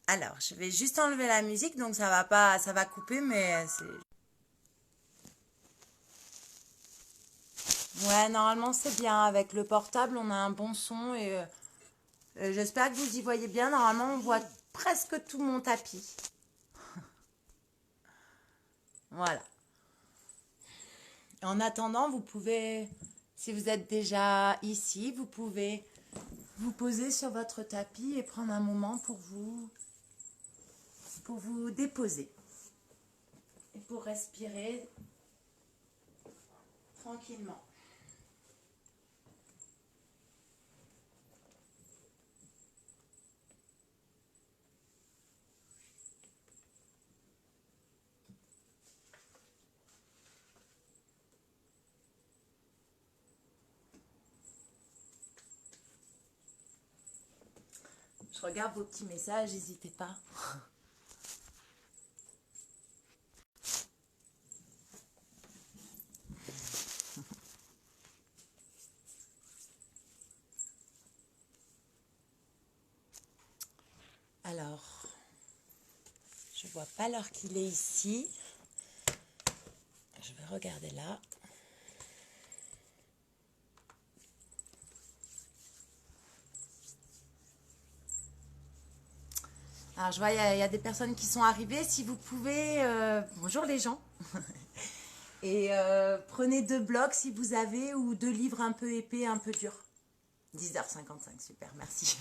Alors, je vais juste enlever la musique, donc ça va pas, ça va couper, mais c'est... Ouais, normalement c'est bien. Avec le portable, on a un bon son et j'espère que vous y voyez bien. Normalement, on voit presque tout mon tapis. Voilà. En attendant, vous pouvez, si vous êtes déjà ici, vous pouvez vous poser sur votre tapis et prendre un moment pour vous déposer et pour respirer tranquillement. Je regarde vos petits messages, n'hésitez pas. Alors, je vois pas l'heure qu'il est ici. Je vais regarder là. Alors, je vois, il y a des personnes qui sont arrivées. Si vous pouvez... bonjour les gens. Et prenez 2 blocs si vous avez, ou 2 livres un peu épais, un peu durs. 10h55, super, merci.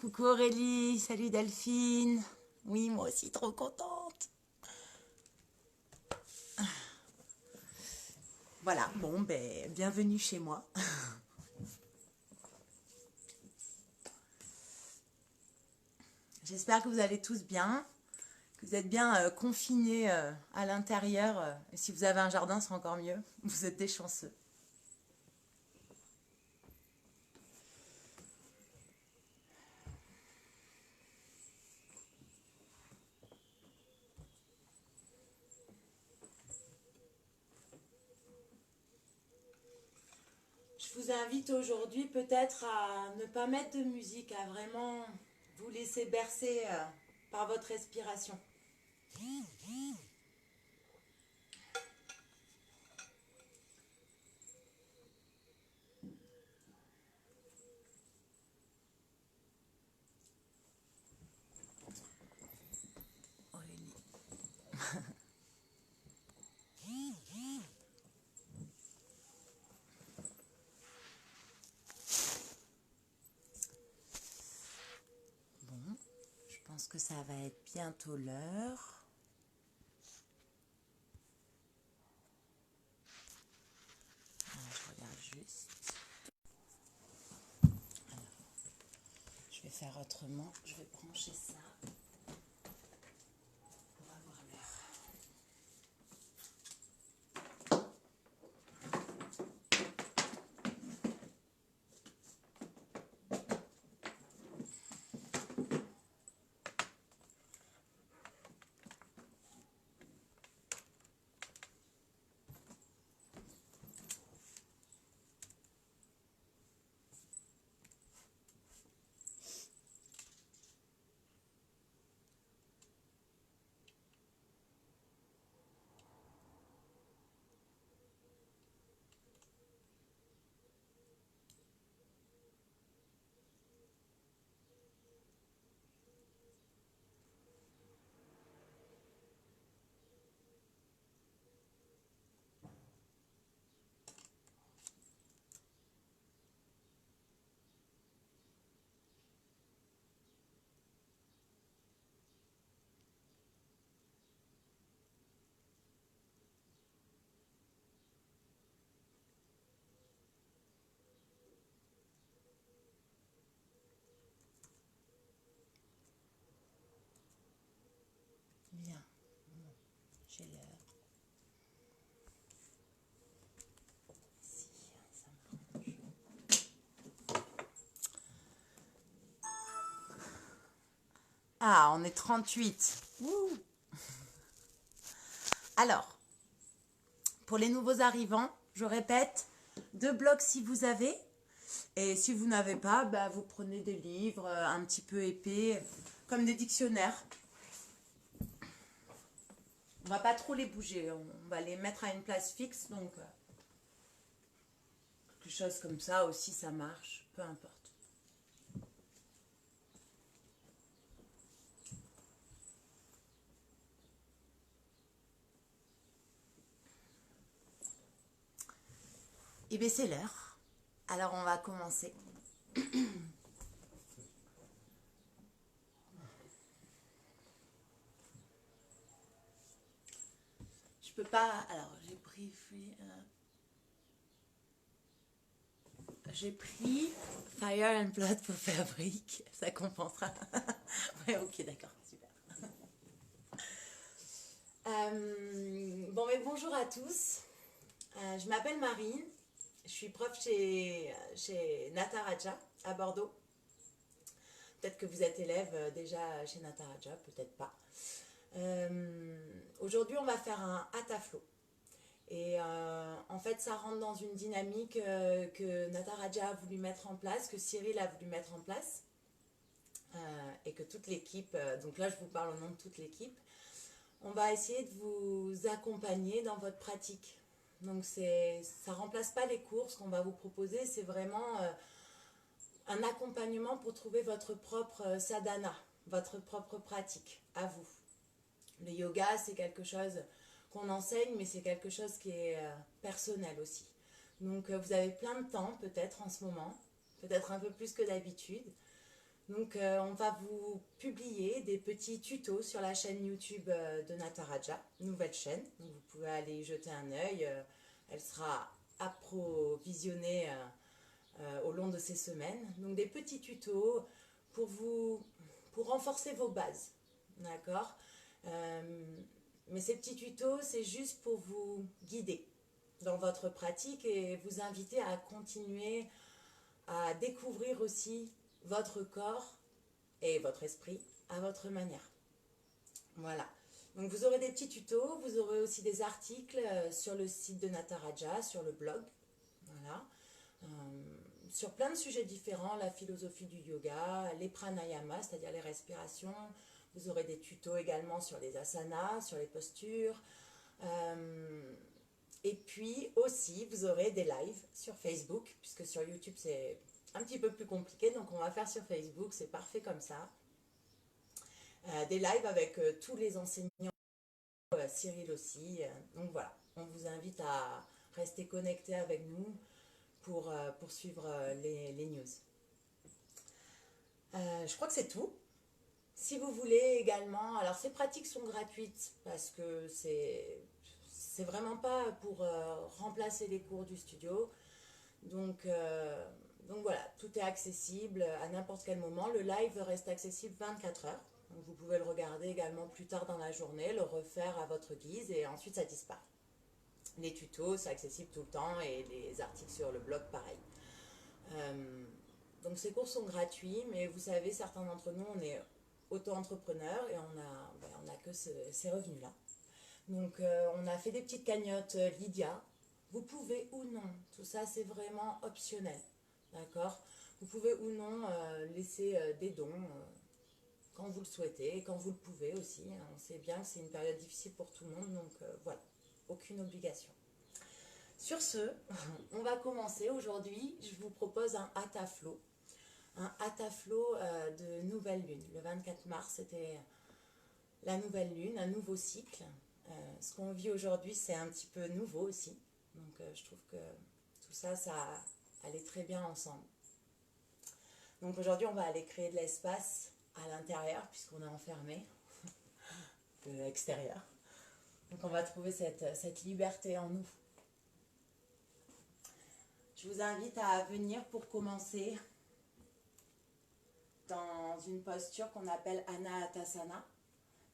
Coucou Aurélie, salut Delphine. Oui, moi aussi, trop contente. Voilà, bon, ben, bienvenue chez moi. J'espère que vous allez tous bien, que vous êtes bien confinés à l'intérieur. Et si vous avez un jardin, c'est encore mieux. Vous êtes des chanceux. Je vous invite aujourd'hui peut-être à ne pas mettre de musique, à vraiment vous laisser bercer par votre respiration. Aurélie. Bon, je pense que ça va être bientôt l'heure. Je regarde juste. Alors, je vais faire autrement. Je vais brancher ça pour avoir l'heure. Bien, bon, j'ai l'heure. Si, ça m'arrange. Ah, on est 38. Ouh. Alors, pour les nouveaux arrivants, je répète, 2 blocs si vous avez. Et si vous n'avez pas, bah, vous prenez des livres un petit peu épais, comme des dictionnaires. On va pas trop les bouger, on va les mettre à une place fixe, donc quelque chose comme ça aussi, ça marche, peu importe. Et bien c'est l'heure, alors on va commencer. Je peux pas, alors j'ai pris Fire and Blood pour Fabric, ça compensera. Ouais, ok, d'accord, super. Bon, mais bonjour à tous. Je m'appelle Marine, je suis prof chez Nataraja à Bordeaux. Peut-être que vous êtes élève déjà chez Nataraja, peut-être pas. Aujourd'hui, on va faire un Hataflo. Et en fait, ça rentre dans une dynamique que Nataraja a voulu mettre en place, que Cyril a voulu mettre en place, et que toute l'équipe, donc là je vous parle au nom de toute l'équipe, on va essayer de vous accompagner dans votre pratique. Donc ça ne remplace pas les cours, ce qu'on va vous proposer, c'est vraiment un accompagnement pour trouver votre propre sadhana, votre propre pratique, à vous. Le yoga, c'est quelque chose qu'on enseigne, mais c'est quelque chose qui est personnel aussi. Donc vous avez plein de temps peut-être en ce moment, peut-être un peu plus que d'habitude. Donc on va vous publier des petits tutos sur la chaîne YouTube de Nataraja, nouvelle chaîne. Donc vous pouvez aller y jeter un œil. Elle sera approvisionnée au long de ces semaines. Donc des petits tutos pour renforcer vos bases. D'accord. Mais ces petits tutos, c'est juste pour vous guider dans votre pratique et vous inviter à continuer à découvrir aussi votre corps et votre esprit à votre manière. Voilà. Donc vous aurez des petits tutos, vous aurez aussi des articles sur le site de Nataraja, sur le blog. Voilà. Sur plein de sujets différents, la philosophie du yoga, les pranayamas, c'est-à-dire les respirations. Vous aurez des tutos également sur les asanas, sur les postures. Et puis aussi, vous aurez des lives sur Facebook, puisque sur YouTube, c'est un petit peu plus compliqué. Donc, on va faire sur Facebook, c'est parfait comme ça. Des lives avec tous les enseignants, Cyril aussi. Donc, voilà, on vous invite à rester connecté avec nous pour suivre les news. Je crois que c'est tout. Si vous voulez également, alors ces pratiques sont gratuites parce que c'est vraiment pas pour remplacer les cours du studio. Donc voilà, tout est accessible à n'importe quel moment. Le live reste accessible 24 heures. Donc vous pouvez le regarder également plus tard dans la journée, le refaire à votre guise et ensuite ça disparaît. Les tutos, c'est accessible tout le temps et les articles sur le blog, pareil. Donc ces cours sont gratuits, mais vous savez, certains d'entre nous, on est auto-entrepreneurs et on n'a que ces revenus-là. Donc on a fait des petites cagnottes Lydia. Vous pouvez ou non, tout ça c'est vraiment optionnel, d'accord. Vous pouvez ou non laisser des dons quand vous le souhaitez, quand vous le pouvez aussi. On sait bien que c'est une période difficile pour tout le monde, donc voilà, aucune obligation. Sur ce, on va commencer. Aujourd'hui, je vous propose un Hataflo. Un Hataflo de nouvelle lune. Le 24 mars, c'était la nouvelle lune, un nouveau cycle. Ce qu'on vit aujourd'hui, c'est un petit peu nouveau aussi. Donc je trouve que tout ça, ça allait très bien ensemble. Donc aujourd'hui, on va aller créer de l'espace à l'intérieur, puisqu'on est enfermé de l'extérieur. Donc on va trouver cette liberté en nous. Je vous invite à venir pour commencer dans une posture qu'on appelle Anahatasana.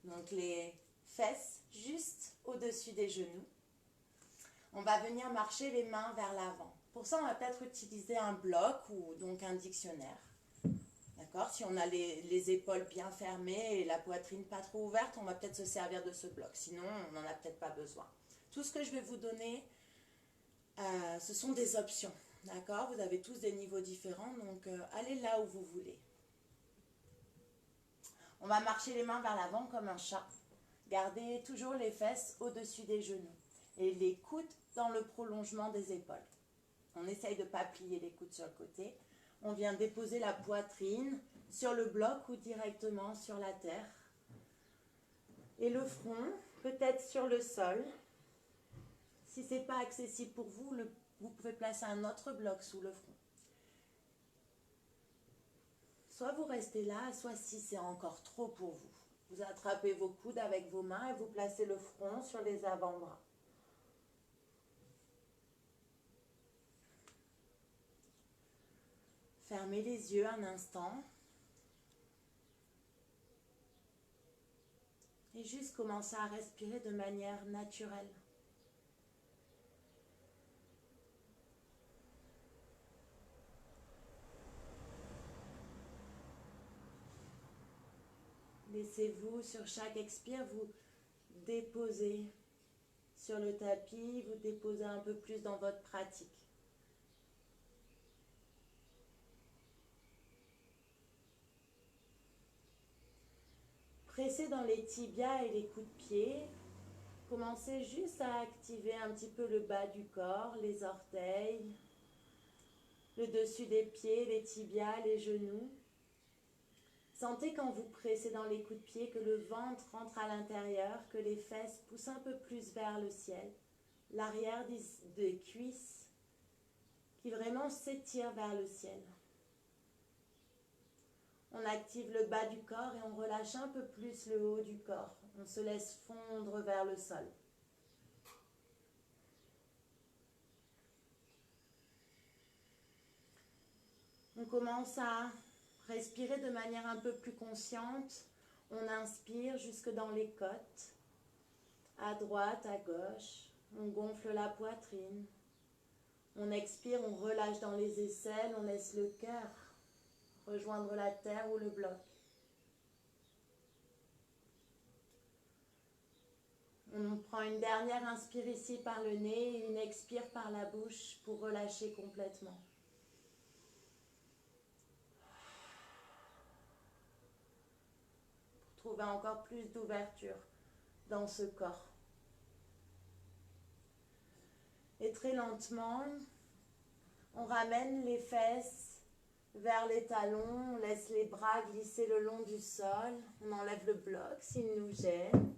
Donc les fesses juste au-dessus des genoux. On va venir marcher les mains vers l'avant. Pour ça, on va peut-être utiliser un bloc ou donc un dictionnaire. D'accord? Si on a les épaules bien fermées et la poitrine pas trop ouverte, on va peut-être se servir de ce bloc. Sinon, on n'en a peut-être pas besoin. Tout ce que je vais vous donner, ce sont des options. D'accord? Vous avez tous des niveaux différents, donc allez là où vous voulez. On va marcher les mains vers l'avant comme un chat. Gardez toujours les fesses au-dessus des genoux et les coudes dans le prolongement des épaules. On essaye de ne pas plier les coudes sur le côté. On vient déposer la poitrine sur le bloc ou directement sur la terre. Et le front, peut-être sur le sol. Si ce n'est pas accessible pour vous, vous pouvez placer un autre bloc sous le front. Soit vous restez là, soit si c'est encore trop pour vous. Vous attrapez vos coudes avec vos mains et vous placez le front sur les avant-bras. Fermez les yeux un instant. Et juste commencez à respirer de manière naturelle. Laissez-vous sur chaque expire vous déposer sur le tapis, vous déposer un peu plus dans votre pratique. Pressez dans les tibias et les coups de pied. Commencez juste à activer un petit peu le bas du corps, les orteils, le dessus des pieds, les tibias, les genoux. Sentez quand vous pressez dans les coups de pied que le ventre rentre à l'intérieur, que les fesses poussent un peu plus vers le ciel. L'arrière des cuisses qui vraiment s'étire vers le ciel. On active le bas du corps et on relâche un peu plus le haut du corps. On se laisse fondre vers le sol. On commence à respirer de manière un peu plus consciente. On inspire jusque dans les côtes, à droite, à gauche. On gonfle la poitrine. On expire, on relâche dans les aisselles, on laisse le cœur rejoindre la terre ou le bloc. On prend une dernière inspire ici par le nez et une expire par la bouche pour relâcher complètement. Pour trouver encore plus d'ouverture dans ce corps. Et très lentement, on ramène les fesses vers les talons, on laisse les bras glisser le long du sol, on enlève le bloc s'il nous gêne.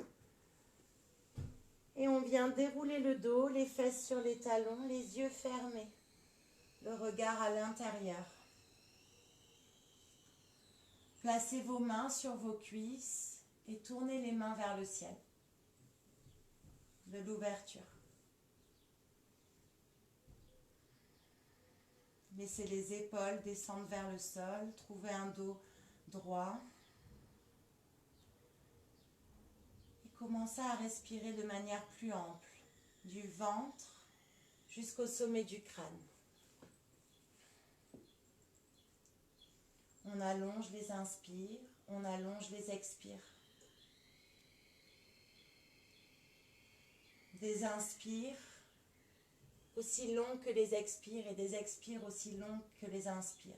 Et on vient dérouler le dos, les fesses sur les talons, les yeux fermés, le regard à l'intérieur. Placez vos mains sur vos cuisses et tournez les mains vers le ciel. De l'ouverture. Laissez les épaules descendre vers le sol, trouvez un dos droit. Et commencez à respirer de manière plus ample, du ventre jusqu'au sommet du crâne. On allonge les inspires, on allonge les expires. Des inspires aussi longs que les expires et des expires aussi longs que les inspires.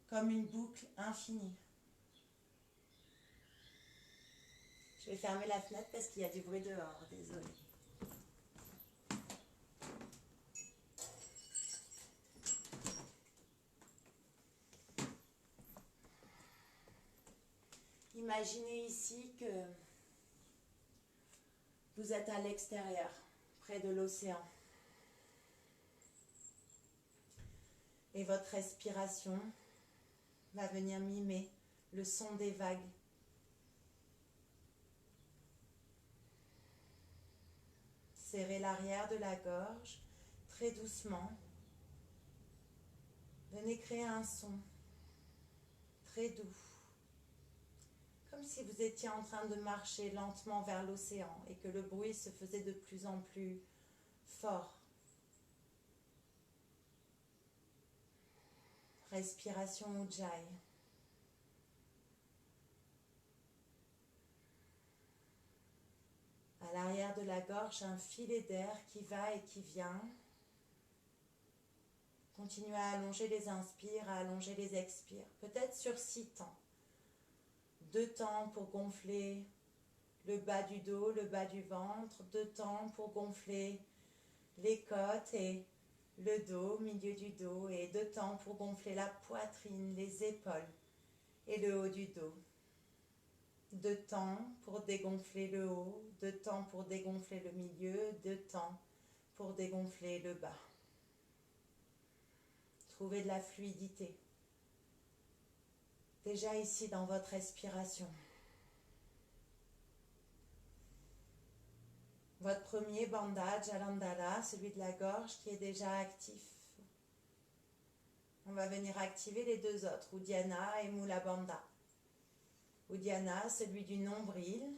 Comme une boucle infinie. Je vais fermer la fenêtre parce qu'il y a du bruit dehors, désolée. Imaginez ici que vous êtes à l'extérieur, près de l'océan. Et votre respiration va venir mimer le son des vagues. Serrez l'arrière de la gorge très doucement. Venez créer un son très doux. Comme si vous étiez en train de marcher lentement vers l'océan et que le bruit se faisait de plus en plus fort. Respiration Ujjayi. À l'arrière de la gorge, un filet d'air qui va et qui vient. Continuez à allonger les inspires, à allonger les expires. Peut-être sur 6 temps. 2 temps pour gonfler le bas du dos, le bas du ventre. 2 temps pour gonfler les côtes et le dos, milieu du dos. Et 2 temps pour gonfler la poitrine, les épaules et le haut du dos. 2 temps pour dégonfler le haut. 2 temps pour dégonfler le milieu. 2 temps pour dégonfler le bas. Trouvez de la fluidité. Déjà ici dans votre respiration. Votre premier bandha, Jalandhara, celui de la gorge qui est déjà actif. On va venir activer les 2 autres, Uddiyana et Mula Bandha. Uddiyana, celui du nombril,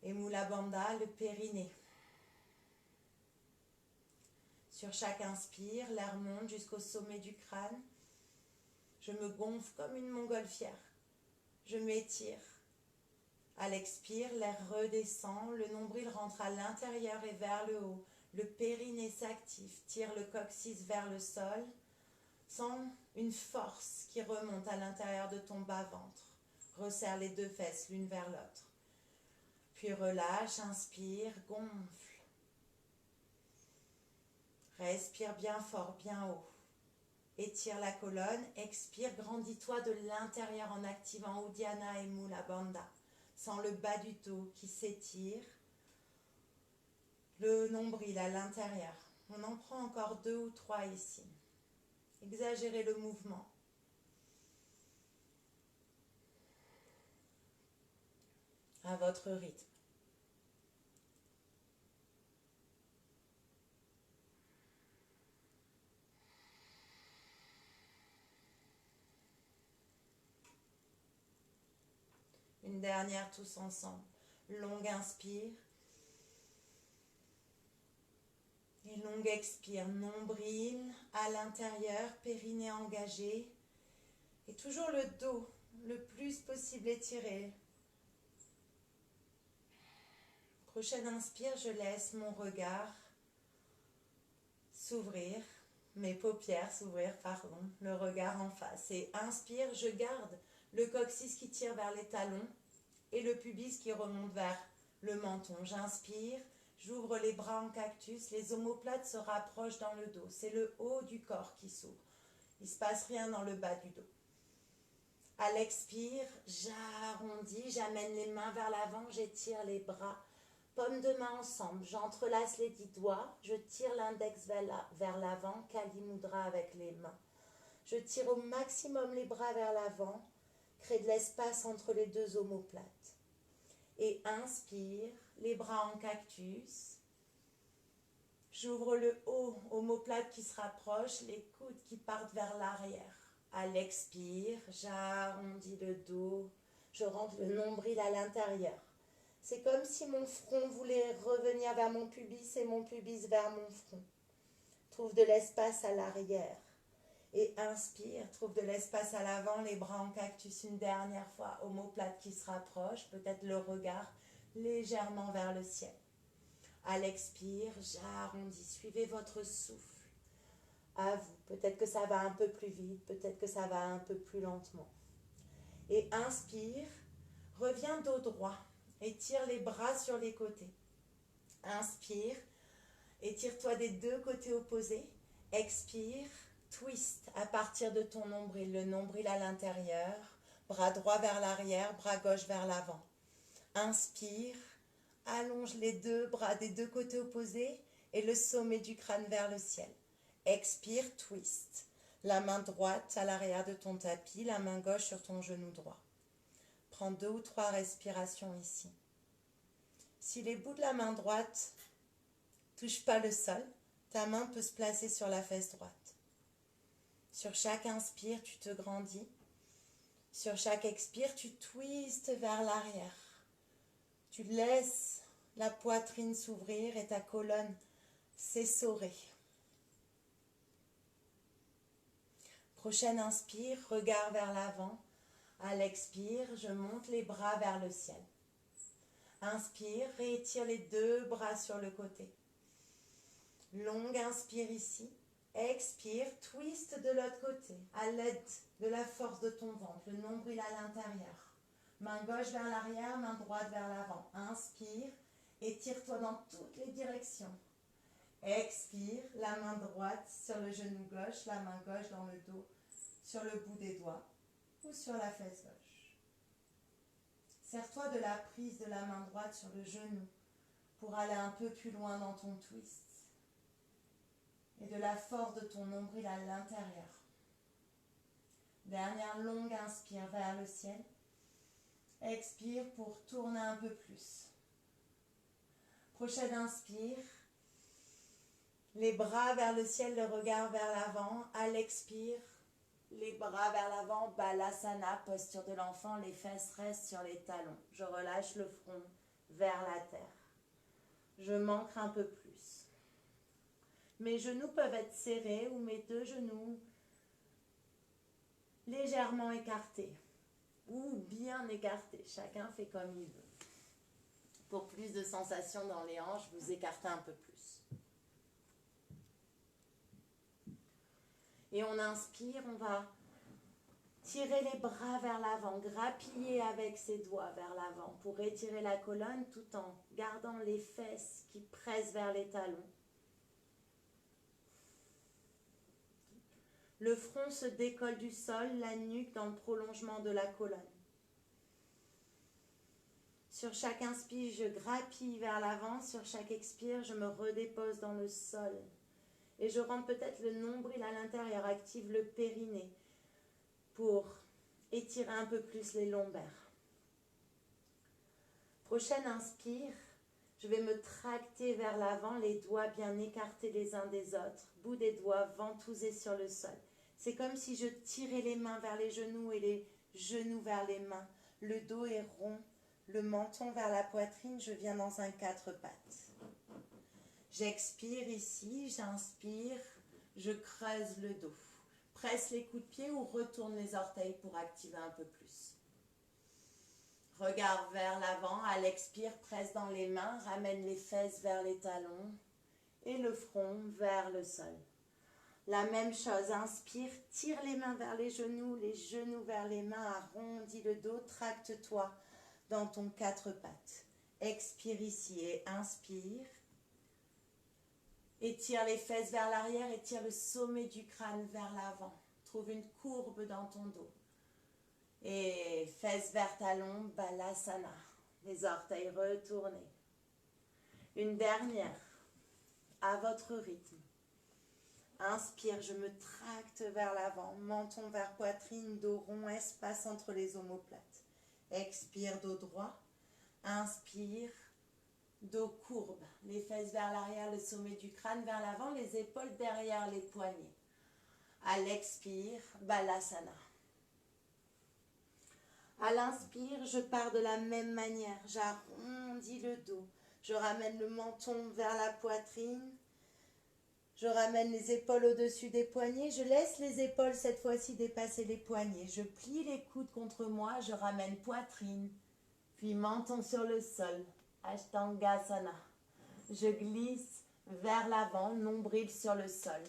et Mula Bandha, le périnée. Sur chaque inspire, l'air monte jusqu'au sommet du crâne. Je me gonfle comme une montgolfière. Je m'étire. À l'expire, l'air redescend, le nombril rentre à l'intérieur et vers le haut. Le périnée s'active, tire le coccyx vers le sol. Sens une force qui remonte à l'intérieur de ton bas-ventre. Resserre les 2 fesses l'une vers l'autre. Puis relâche, inspire, gonfle. Respire bien fort, bien haut. Étire la colonne, expire, grandis-toi de l'intérieur en activant Uddiyana et Mula Bandha. Sens le bas du dos qui s'étire, le nombril à l'intérieur. On en prend encore 2 ou 3 ici. Exagérez le mouvement. À votre rythme. Une dernière tous ensemble. Longue inspire. Et longue expire. Nombril à l'intérieur, périnée engagé. Et toujours le dos le plus possible étiré. Prochaine inspire, je laisse mon regard s'ouvrir. Mes paupières s'ouvrir, pardon. Le regard en face. Et inspire, je garde le coccyx qui tire vers les talons et le pubis qui remonte vers le menton. J'inspire, j'ouvre les bras en cactus, les omoplates se rapprochent dans le dos. C'est le haut du corps qui s'ouvre. Il ne se passe rien dans le bas du dos. À l'expire, j'arrondis, j'amène les mains vers l'avant, j'étire les bras. Paumes de main ensemble, j'entrelace les 10 doigts, je tire l'index vers l'avant, Kali Mudra avec les mains. Je tire au maximum les bras vers l'avant, crée de l'espace entre les 2 omoplates. Et inspire, les bras en cactus. J'ouvre le haut, omoplate qui se rapproche, les coudes qui partent vers l'arrière. À l'expire, j'arrondis le dos, je rentre le nombril à l'intérieur. C'est comme si mon front voulait revenir vers mon pubis et mon pubis vers mon front. Trouve de l'espace à l'arrière. Et inspire, trouve de l'espace à l'avant, les bras en cactus une dernière fois, omoplate qui se rapproche, peut-être le regard légèrement vers le ciel. À l'expire, j'arrondis, suivez votre souffle. À vous, peut-être que ça va un peu plus vite, peut-être que ça va un peu plus lentement. Et inspire, reviens dos droit, étire les bras sur les côtés. Inspire, étire-toi des 2 côtés opposés. Expire, twist à partir de ton nombril, le nombril à l'intérieur, bras droit vers l'arrière, bras gauche vers l'avant. Inspire, allonge les 2 bras des 2 côtés opposés et le sommet du crâne vers le ciel. Expire, twist. La main droite à l'arrière de ton tapis, la main gauche sur ton genou droit. Prends 2 ou 3 respirations ici. Si les bouts de la main droite ne touchent pas le sol, ta main peut se placer sur la fesse droite. Sur chaque inspire, tu te grandis. Sur chaque expire, tu twistes vers l'arrière. Tu laisses la poitrine s'ouvrir et ta colonne s'essorer. Prochaine inspire, regard vers l'avant. À l'expire, je monte les bras vers le ciel. Inspire, réétire les 2 bras sur le côté. Longue inspire ici. Expire, twist de l'autre côté, à l'aide de la force de ton ventre, le nombril à l'intérieur. Main gauche vers l'arrière, main droite vers l'avant. Inspire, étire-toi dans toutes les directions. Expire, la main droite sur le genou gauche, la main gauche dans le dos, sur le bout des doigts ou sur la fesse gauche. Serre-toi de la prise de la main droite sur le genou pour aller un peu plus loin dans ton twist et de la force de ton nombril à l'intérieur. Dernière longue inspire vers le ciel. Expire pour tourner un peu plus. Prochaine inspire. Les bras vers le ciel, le regard vers l'avant. À l'expire, les bras vers l'avant, Balasana, posture de l'enfant, les fesses restent sur les talons. Je relâche le front vers la terre. Je m'ancre un peu plus. Mes genoux peuvent être serrés ou mes deux genoux légèrement écartés ou bien écartés. Chacun fait comme il veut. Pour plus de sensations dans les hanches, vous écartez un peu plus. Et on inspire, on va tirer les bras vers l'avant, grappiller avec ses doigts vers l'avant pour étirer la colonne tout en gardant les fesses qui pressent vers les talons. Le front se décolle du sol, la nuque dans le prolongement de la colonne. Sur chaque inspire, je grappille vers l'avant. Sur chaque expire, je me redépose dans le sol. Et je rentre peut-être le nombril à l'intérieur, active le périnée pour étirer un peu plus les lombaires. Prochaine inspire, je vais me tracter vers l'avant, les doigts bien écartés les uns des autres, bout des doigts ventousés sur le sol. C'est comme si je tirais les mains vers les genoux et les genoux vers les mains. Le dos est rond, le menton vers la poitrine, je viens dans un 4 pattes. J'expire ici, j'inspire, je creuse le dos. Presse les coups de pied ou retourne les orteils pour activer un peu plus. Regard vers l'avant, à l'expire, presse dans les mains, ramène les fesses vers les talons et le front vers le sol. La même chose, inspire, tire les mains vers les genoux vers les mains, arrondis le dos, tracte-toi dans ton 4 pattes. Expire ici et inspire. Étire les fesses vers l'arrière, étire le sommet du crâne vers l'avant. Trouve une courbe dans ton dos. Et fesses vers talons, Balasana. Les orteils retournés. Une dernière, à votre rythme. Inspire, je me tracte vers l'avant, menton vers poitrine, dos rond, espace entre les omoplates. Expire, dos droit. Inspire, dos courbe, les fesses vers l'arrière, le sommet du crâne vers l'avant, les épaules derrière les poignets. À l'expire, Balasana. À l'inspire, je pars de la même manière. J'arrondis le dos. Je ramène le menton vers la poitrine. Je ramène les épaules au-dessus des poignets. Je laisse les épaules cette fois-ci dépasser les poignets. Je plie les coudes contre moi. Je ramène poitrine, puis menton sur le sol. Ashtangasana. Je glisse vers l'avant, nombril sur le sol.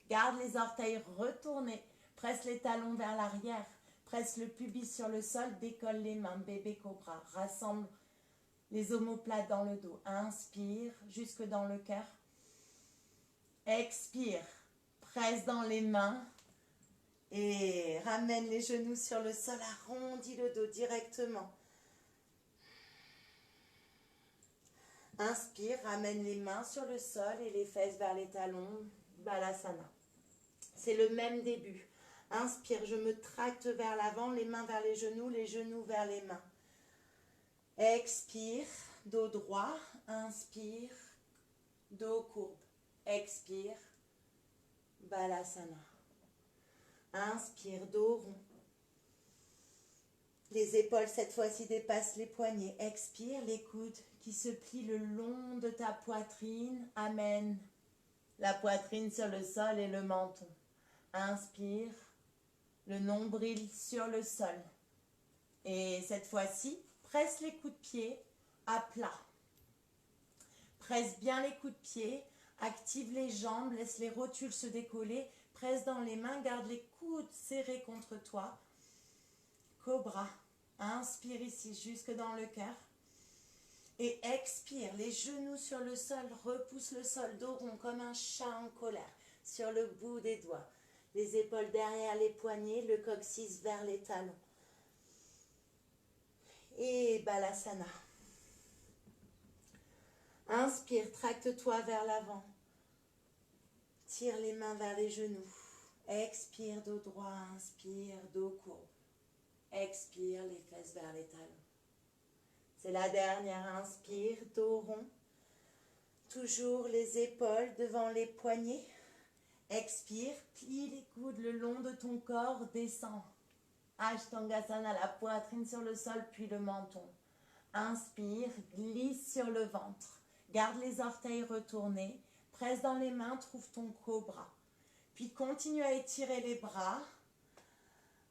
Garde les orteils retournés. Presse les talons vers l'arrière. Presse le pubis sur le sol. Décolle les mains, bébé cobra. Rassemble les omoplates dans le dos. Inspire jusque dans le cœur. Expire. Presse dans les mains. Et ramène les genoux sur le sol. Arrondis le dos directement. Inspire, ramène les mains sur le sol et les fesses vers les talons, Balasana. C'est le même début. Inspire, je me tracte vers l'avant, les mains vers les genoux vers les mains. Expire, dos droit, inspire, dos courbe. Expire, Balasana. Inspire, dos rond. Les épaules cette fois-ci dépassent les poignets. Expire, les coudes qui se plient le long de ta poitrine. Amène la poitrine sur le sol et le menton. Inspire, le nombril sur le sol. Et cette fois-ci, presse les coups de pied à plat. Presse bien les coups de pied Active les jambes, laisse les rotules se décoller. Presse dans les mains, garde les coudes serrés contre toi. Cobra. Inspire ici, jusque dans le cœur. Et expire, les genoux sur le sol, repousse le sol, dos rond comme un chat en colère, sur le bout des doigts. Les épaules derrière les poignets, le coccyx vers les talons. Et Balasana. Inspire, tracte-toi vers l'avant. Tire les mains vers les genoux. Expire, dos droit, inspire, dos courbe. Expire, les fesses vers les talons. C'est la dernière, inspire, dos rond. Toujours les épaules devant les poignets. Expire, plie les coudes le long de ton corps, descend. Ashtangasana, la poitrine sur le sol, puis le menton. Inspire, glisse sur le ventre. Garde les orteils retournés. Presse dans les mains, trouve ton cobra. Puis continue à étirer les bras.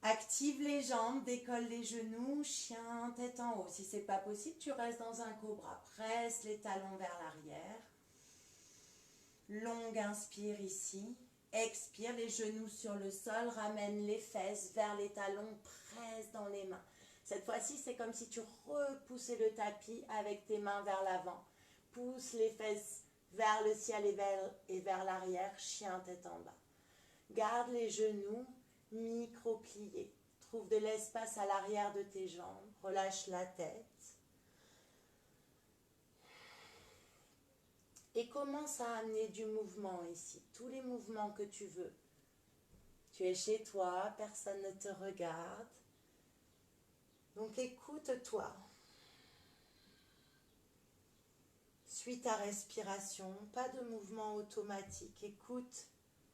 Active les jambes, décolle les genoux, chien, tête en haut. Si ce n'est pas possible, tu restes dans un cobra. Presse les talons vers l'arrière. Longue inspire ici. Expire, les genoux sur le sol, ramène les fesses vers les talons, presse dans les mains. Cette fois-ci, c'est comme si tu repoussais le tapis avec tes mains vers l'avant. Pousse les fesses vers le ciel et vers l'arrière, chien tête en bas. Garde les genoux micro-pliés. Trouve de l'espace à l'arrière de tes jambes. Relâche la tête. Et commence à amener du mouvement ici. Tous les mouvements que tu veux. Tu es chez toi, personne ne te regarde. Donc écoute-toi. Suis ta respiration, pas de mouvement automatique. Écoute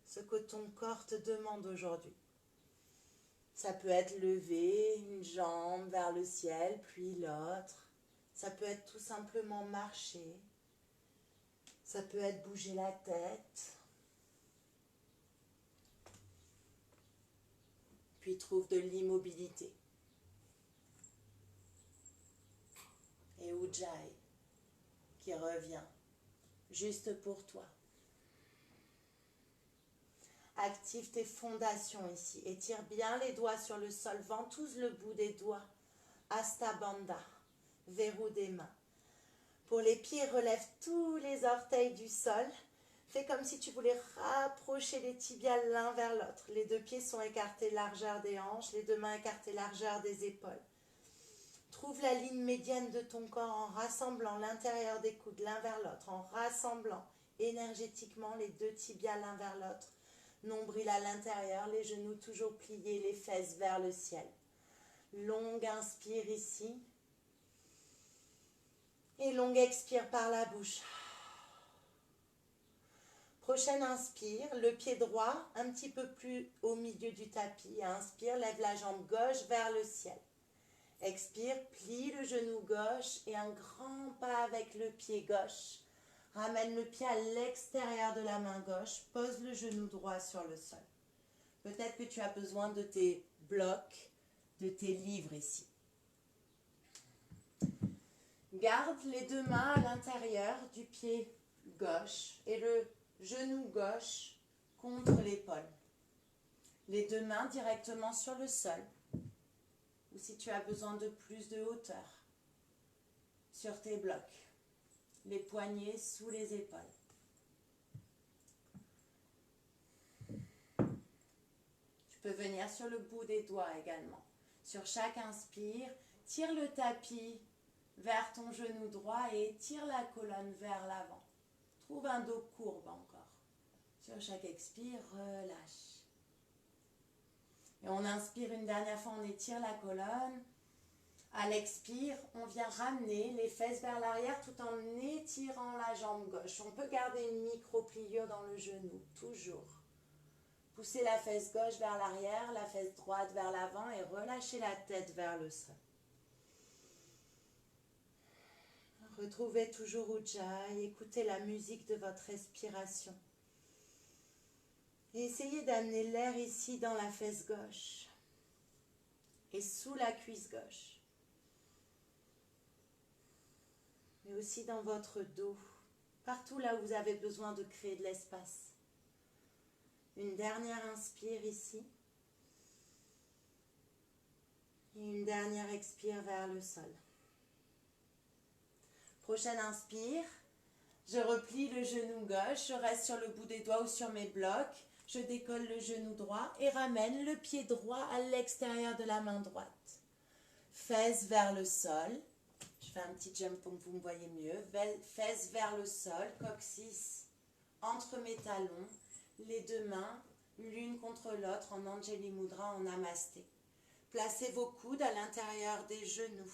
ce que ton corps te demande aujourd'hui. Ça peut être lever une jambe vers le ciel, puis l'autre. Ça peut être tout simplement marcher. Ça peut être bouger la tête. Puis trouve de l'immobilité. Et Ujjayi qui revient juste pour toi. Active tes fondations ici. Étire bien les doigts sur le sol. Ventouse le bout des doigts. Hasta Bandha. Verrou des mains. Pour les pieds, relève tous les orteils du sol. Fais comme si tu voulais rapprocher les tibias l'un vers l'autre. Les deux pieds sont écartés largeur des hanches. Les deux mains écartées largeur des épaules. Trouve la ligne médiane de ton corps en rassemblant l'intérieur des coudes l'un vers l'autre. En rassemblant énergétiquement les deux tibias l'un vers l'autre. Nombril à l'intérieur, les genoux toujours pliés, les fesses vers le ciel. Longue inspire ici. Et longue expire par la bouche. Prochaine inspire, le pied droit un petit peu plus au milieu du tapis. Inspire, lève la jambe gauche vers le ciel. Expire, plie le genou gauche et un grand pas avec le pied gauche. Ramène le pied à l'extérieur de la main gauche. Pose le genou droit sur le sol. Peut-être que tu as besoin de tes blocs, de tes livres ici. Garde les deux mains à l'intérieur du pied gauche et le genou gauche contre l'épaule. Les deux mains directement sur le sol. Ou si tu as besoin de plus de hauteur, sur tes blocs. Les poignets sous les épaules. Tu peux venir sur le bout des doigts également. Sur chaque inspire, tire le tapis vers ton genou droit et tire la colonne vers l'avant. Trouve un dos courbe encore. Sur chaque expire, relâche. Et on inspire une dernière fois, on étire la colonne. À l'expire, on vient ramener les fesses vers l'arrière tout en étirant la jambe gauche. On peut garder une micro-pliure dans le genou, toujours. Poussez la fesse gauche vers l'arrière, la fesse droite vers l'avant et relâchez la tête vers le sol. Retrouvez toujours Ujjayi, écoutez la musique de votre respiration. Et essayez d'amener l'air ici dans la fesse gauche et sous la cuisse gauche. Mais aussi dans votre dos, partout là où vous avez besoin de créer de l'espace. Une dernière inspire ici. Et une dernière expire vers le sol. Prochaine inspire. Je replie le genou gauche, je reste sur le bout des doigts ou sur mes blocs. Je décolle le genou droit et ramène le pied droit à l'extérieur de la main droite. Fesses vers le sol. Je fais un petit jump pour que vous me voyez mieux. Fesses vers le sol, coccyx entre mes talons. Les deux mains, l'une contre l'autre en Anjali Mudra, en Namasté. Placez vos coudes à l'intérieur des genoux.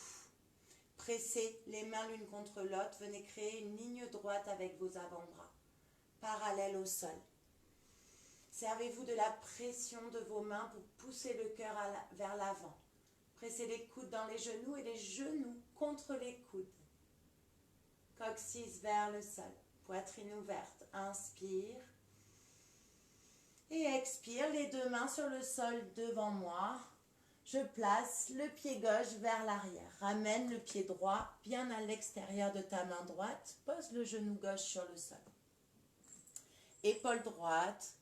Pressez les mains l'une contre l'autre. Venez créer une ligne droite avec vos avant-bras, parallèle au sol. Servez-vous de la pression de vos mains pour pousser le cœur vers l'avant. Pressez les coudes dans les genoux et les genoux contre les coudes. Coccyx vers le sol. Poitrine ouverte. Inspire. Et expire. Les deux mains sur le sol devant moi. Je place le pied gauche vers l'arrière. Ramène le pied droit bien à l'extérieur de ta main droite. Pose le genou gauche sur le sol. Épaule droite.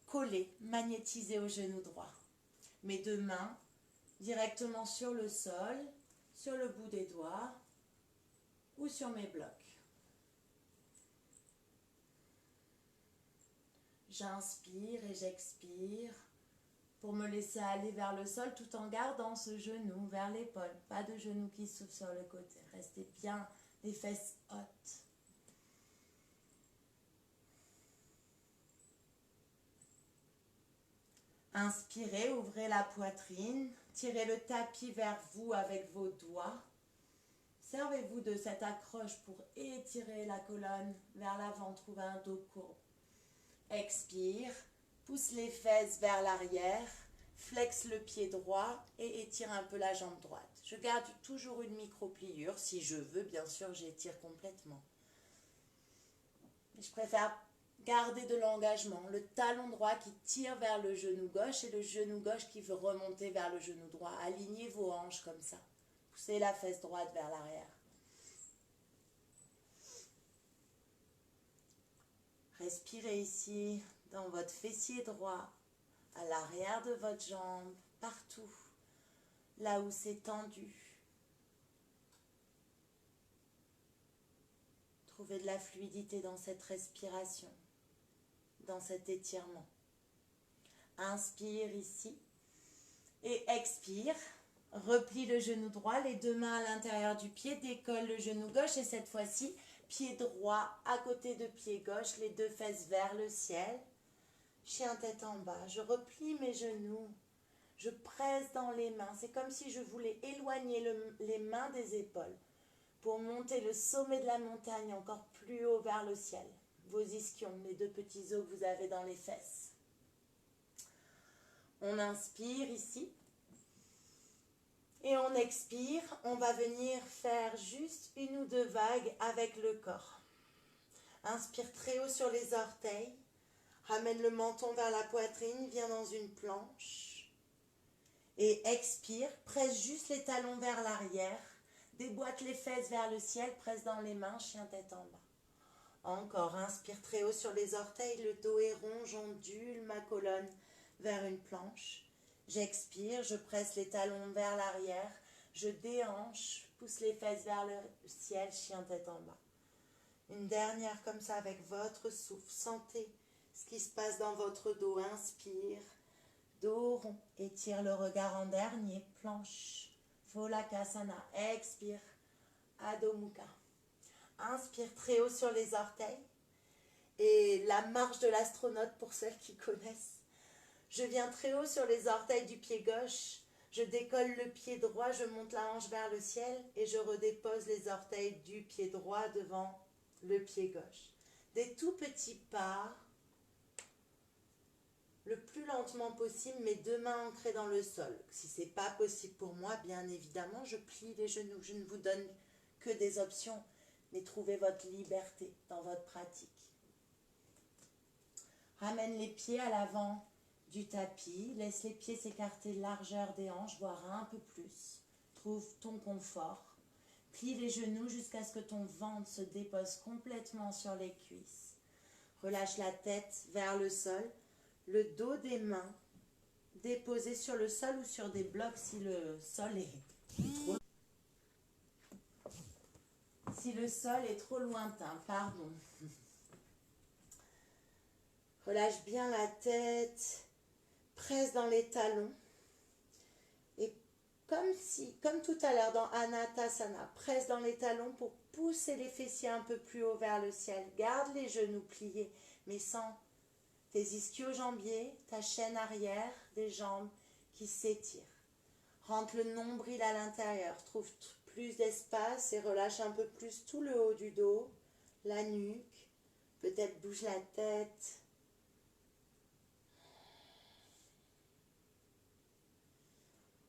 Collée, magnétisée au genou droit. Mes deux mains directement sur le sol, sur le bout des doigts ou sur mes blocs. J'inspire et j'expire pour me laisser aller vers le sol tout en gardant ce genou vers l'épaule. Pas de genou qui s'ouvre sur le côté. Restez bien les fesses hautes. Inspirez, ouvrez la poitrine, tirez le tapis vers vous avec vos doigts. Servez-vous de cette accroche pour étirer la colonne vers l'avant, trouver un dos courbe. Expire, pousse les fesses vers l'arrière, flexe le pied droit et étire un peu la jambe droite. Je garde toujours une micro-pliure, si je veux, bien sûr, j'étire complètement. Mais je préfère garder de l'engagement, le talon droit qui tire vers le genou gauche et le genou gauche qui veut remonter vers le genou droit. Alignez vos hanches comme ça. Poussez la fesse droite vers l'arrière. Respirez ici dans votre fessier droit, à l'arrière de votre jambe, partout, là où c'est tendu. Trouvez de la fluidité dans cette respiration, dans cet étirement. Inspire ici et expire. Replie le genou droit, les deux mains à l'intérieur du pied, décolle le genou gauche et cette fois-ci, pied droit à côté de pied gauche, les deux fesses vers le ciel. Chien tête en bas, je replie mes genoux, je presse dans les mains. C'est comme si je voulais éloigner les mains des épaules pour monter le sommet de la montagne encore plus haut vers le ciel. Vos ischions, les deux petits os que vous avez dans les fesses. On inspire ici. Et on expire, on va venir faire juste une ou deux vagues avec le corps. Inspire très haut sur les orteils. Ramène le menton vers la poitrine, viens dans une planche. Et expire, presse juste les talons vers l'arrière. Déboîte les fesses vers le ciel, presse dans les mains, chien tête en bas. Encore, inspire très haut sur les orteils, le dos est rond, j'ondule ma colonne vers une planche. J'expire, je presse les talons vers l'arrière, je déhanche, pousse les fesses vers le ciel, chien tête en bas. Une dernière comme ça avec votre souffle. Sentez ce qui se passe dans votre dos. Inspire, dos rond, étire le regard en dernier, planche. Pholakasana, expire, Adho Mukha. Inspire très haut sur les orteils. Et la marche de l'astronaute pour celles qui connaissent. Je viens très haut sur les orteils du pied gauche, je décolle le pied droit, je monte la hanche vers le ciel et je redépose les orteils du pied droit devant le pied gauche. Des tout petits pas, le plus lentement possible, mes deux mains ancrées dans le sol. Si ce n'est pas possible pour moi, bien évidemment, je plie les genoux. Je ne vous donne que des options, mais trouvez votre liberté dans votre pratique. Ramène les pieds à l'avant du tapis, laisse les pieds s'écarter largeur des hanches, voire un peu plus. Trouve ton confort. Plie les genoux jusqu'à ce que ton ventre se dépose complètement sur les cuisses. Relâche la tête vers le sol, le dos des mains déposé sur le sol ou sur des blocs si le sol est trop, lointain, pardon. Relâche bien la tête, presse dans les talons. Et comme tout à l'heure dans Anatasana, presse dans les talons pour pousser les fessiers un peu plus haut vers le ciel. Garde les genoux pliés, mais sans tes ischio-jambiers, ta chaîne arrière des jambes qui s'étirent. Rentre le nombril à l'intérieur, trouve plus d'espace et relâche un peu plus tout le haut du dos, la nuque, peut-être bouge la tête.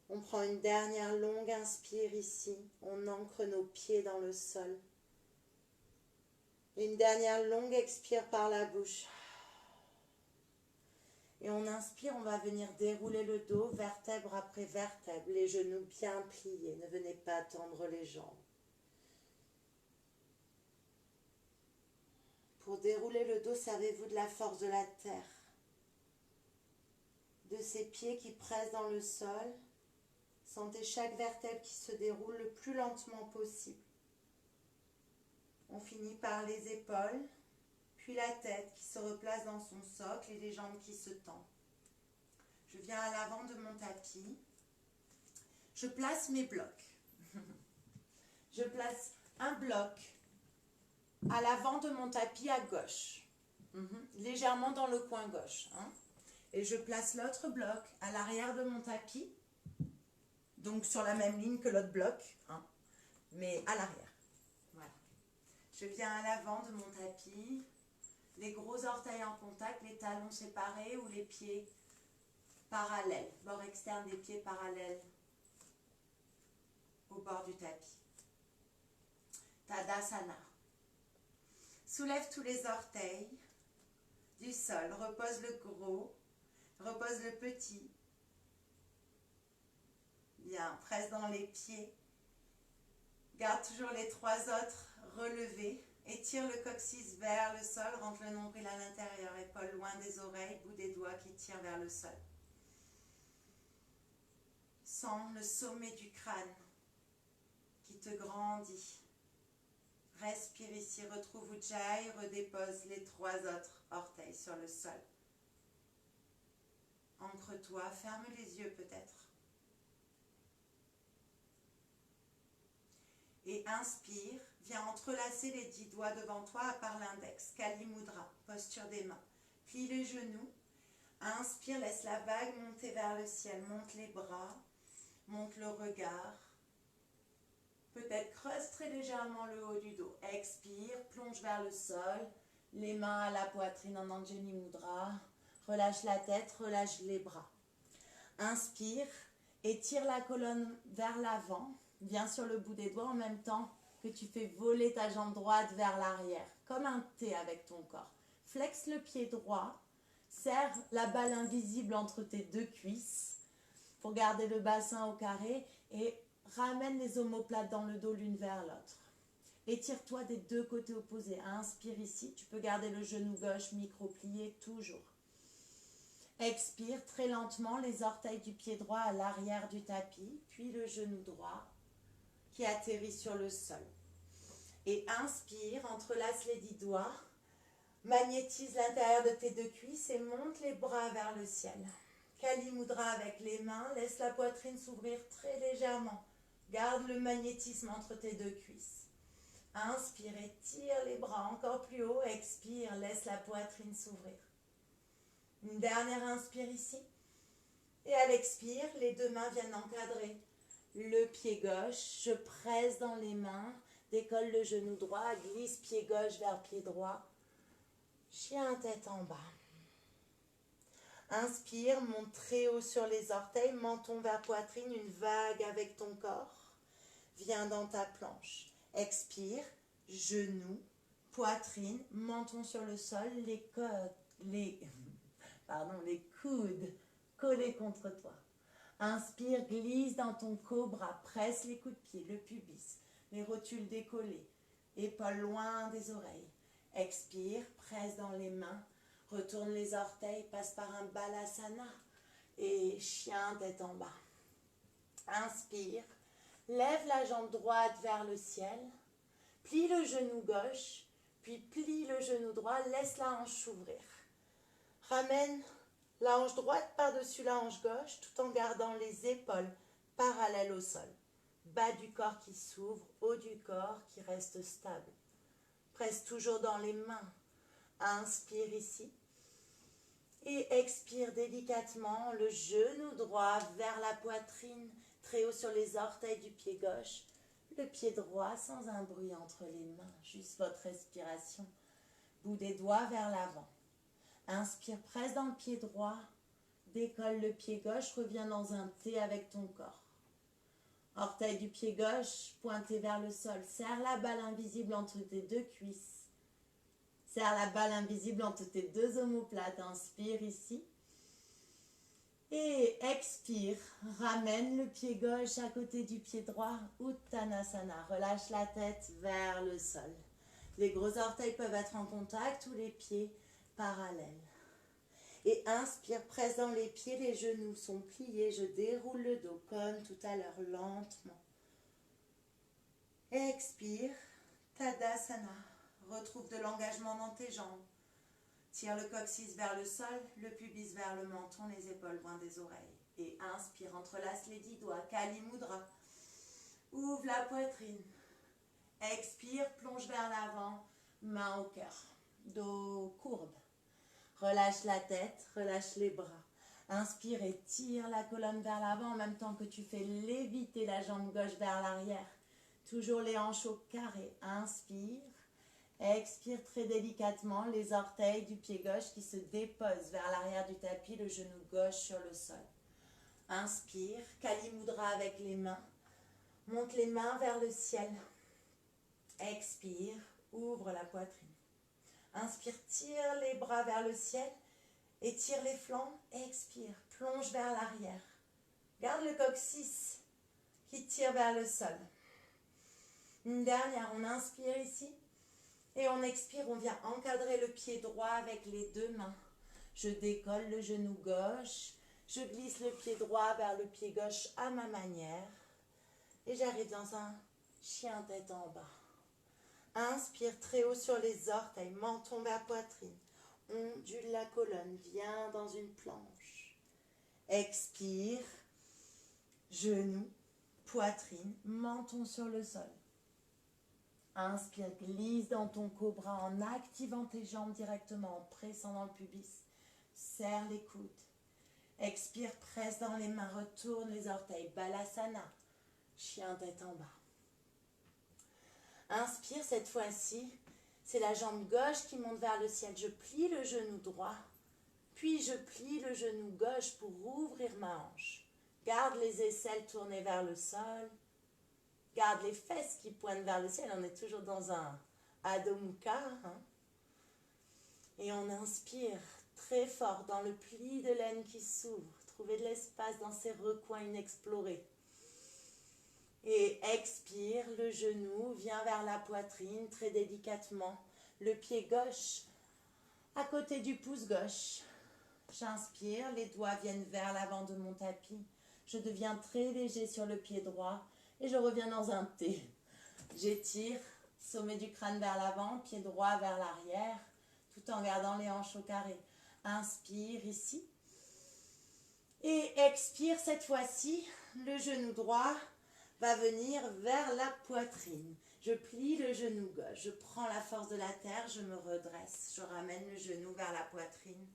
On prend une dernière longue inspire ici, on ancre nos pieds dans le sol. Une dernière longue expire par la bouche. Et on inspire, on va venir dérouler le dos, vertèbre après vertèbre, les genoux bien pliés. Ne venez pas tendre les jambes. Pour dérouler le dos, servez-vous de la force de la terre, de ces pieds qui pressent dans le sol. Sentez chaque vertèbre qui se déroule le plus lentement possible. On finit par les épaules, puis la tête qui se replace dans son socle et les jambes qui se tendent. Je viens à l'avant de mon tapis. Je place mes blocs. Je place un bloc à l'avant de mon tapis à gauche, légèrement dans le coin gauche. Et je place l'autre bloc à l'arrière de mon tapis, donc sur la même ligne que l'autre bloc, mais à l'arrière. Voilà. Je viens à l'avant de mon tapis, les gros orteils en contact, les talons séparés ou les pieds parallèles, bord externe des pieds parallèles au bord du tapis. Tadasana. Soulève tous les orteils du sol, repose le gros, repose le petit. Bien, presse dans les pieds. Garde toujours les trois autres relevés. Étire le coccyx vers le sol, rentre le nombril à l'intérieur, épaules loin des oreilles, bout des doigts qui tirent vers le sol. Sens le sommet du crâne qui te grandit. Respire ici, retrouve Ujjayi, redépose les trois autres orteils sur le sol. Ancre-toi, ferme les yeux peut-être. Et inspire, viens entrelacer les 10 doigts devant toi par l'index, Kali Mudra, posture des mains. Plie les genoux, inspire, laisse la vague monter vers le ciel, monte les bras, monte le regard. Peut-être creuse très légèrement le haut du dos. Expire, plonge vers le sol, les mains à la poitrine en Anjali Mudra. Relâche la tête, relâche les bras. Inspire, étire la colonne vers l'avant. Viens sur le bout des doigts en même temps que tu fais voler ta jambe droite vers l'arrière, comme un T avec ton corps. Flexe le pied droit, serre la balle invisible entre tes deux cuisses pour garder le bassin au carré et ramène les omoplates dans le dos l'une vers l'autre. Étire-toi des deux côtés opposés. Inspire ici, tu peux garder le genou gauche micro-plié toujours. Expire très lentement, les orteils du pied droit à l'arrière du tapis, puis le genou droit qui atterrit sur le sol. Et inspire, entrelace les 10 doigts, magnétise l'intérieur de tes deux cuisses et monte les bras vers le ciel. Kali Mudra avec les mains, laisse la poitrine s'ouvrir très légèrement. Garde le magnétisme entre tes deux cuisses. Inspire, étire les bras encore plus haut. Expire, laisse la poitrine s'ouvrir. Une dernière inspire ici. Et à l'expire, les deux mains viennent encadrer le pied gauche. Je presse dans les mains, décolle le genou droit, glisse pied gauche vers pied droit. Chien tête en bas. Inspire, monte très haut sur les orteils, menton vers poitrine, une vague avec ton corps. Viens dans ta planche. Expire, genoux, poitrine, menton sur le sol, les coudes collés contre toi. Inspire, glisse dans ton cobra, presse les coups de pied, le pubis. les rotules décollées, épaules loin des oreilles. Expire, presse dans les mains, retourne les orteils, passe par un balasana et chien tête en bas. Inspire, lève la jambe droite vers le ciel, plie le genou gauche, puis plie le genou droit, laisse la hanche s'ouvrir. Ramène la hanche droite par-dessus la hanche gauche tout en gardant les épaules parallèles au sol. Bas du corps qui s'ouvre, haut du corps qui reste stable. Presse toujours dans les mains. Inspire ici. Et expire délicatement le genou droit vers la poitrine, très haut sur les orteils du pied gauche. Le pied droit sans un bruit entre les mains, juste votre respiration. Bout des doigts vers l'avant. Inspire, presse dans le pied droit. Décolle le pied gauche, reviens dans un T avec ton corps. Orteil du pied gauche pointé vers le sol. Serre la balle invisible entre tes deux cuisses. Serre la balle invisible entre tes deux omoplates. Inspire ici. Et expire. Ramène le pied gauche à côté du pied droit. Uttanasana. Relâche la tête vers le sol. Les gros orteils peuvent être en contact ou les pieds parallèles. Et inspire, presse dans les pieds, les genoux sont pliés. Je déroule le dos comme tout à l'heure, lentement. Expire, Tadasana. Retrouve de l'engagement dans tes jambes. Tire le coccyx vers le sol, le pubis vers le menton, les épaules loin des oreilles. Et inspire, entrelace les 10 doigts, Kali Mudra. Ouvre la poitrine. Expire, plonge vers l'avant, main au cœur. Dos courbe. Relâche la tête, relâche les bras. Inspire et tire la colonne vers l'avant en même temps que tu fais léviter la jambe gauche vers l'arrière. Toujours les hanches au carré. Inspire. Expire très délicatement les orteils du pied gauche qui se déposent vers l'arrière du tapis, le genou gauche sur le sol. Inspire, Kali Mudra avec les mains. Monte les mains vers le ciel. Expire, ouvre la poitrine. Inspire, tire les bras vers le ciel. Étire les flancs. Expire, plonge vers l'arrière. Garde le coccyx qui tire vers le sol. Une dernière, on inspire ici. Et on expire, on vient encadrer le pied droit avec les deux mains. Je décolle le genou gauche. Je glisse le pied droit vers le pied gauche à ma manière. Et j'arrive dans un chien tête en bas. Inspire très haut sur les orteils, menton vers poitrine. Ondule la colonne, viens dans une planche. Expire, genou, poitrine, menton sur le sol. Inspire, glisse dans ton cobra en activant tes jambes directement, en pressant dans le pubis. Serre les coudes. Expire, presse dans les mains, retourne les orteils. Balasana, chien tête en bas. Inspire, cette fois-ci, c'est la jambe gauche qui monte vers le ciel. Je plie le genou droit, puis je plie le genou gauche pour ouvrir ma hanche. Garde les aisselles tournées vers le sol. Garde les fesses qui pointent vers le ciel. On est toujours dans un Adho Mukha. Et on inspire très fort dans le pli de l'aine qui s'ouvre. Trouvez de l'espace dans ces recoins inexplorés. Et expire, le genou vient vers la poitrine très délicatement. Le pied gauche à côté du pouce gauche. J'inspire, les doigts viennent vers l'avant de mon tapis. Je deviens très léger sur le pied droit. Et je reviens dans un T. J'étire, sommet du crâne vers l'avant, pied droit vers l'arrière, tout en gardant les hanches au carré. Inspire ici. Et expire, cette fois-ci, le genou droit va venir vers la poitrine. Je plie le genou gauche, je prends la force de la terre, je me redresse. Je ramène le genou vers la poitrine.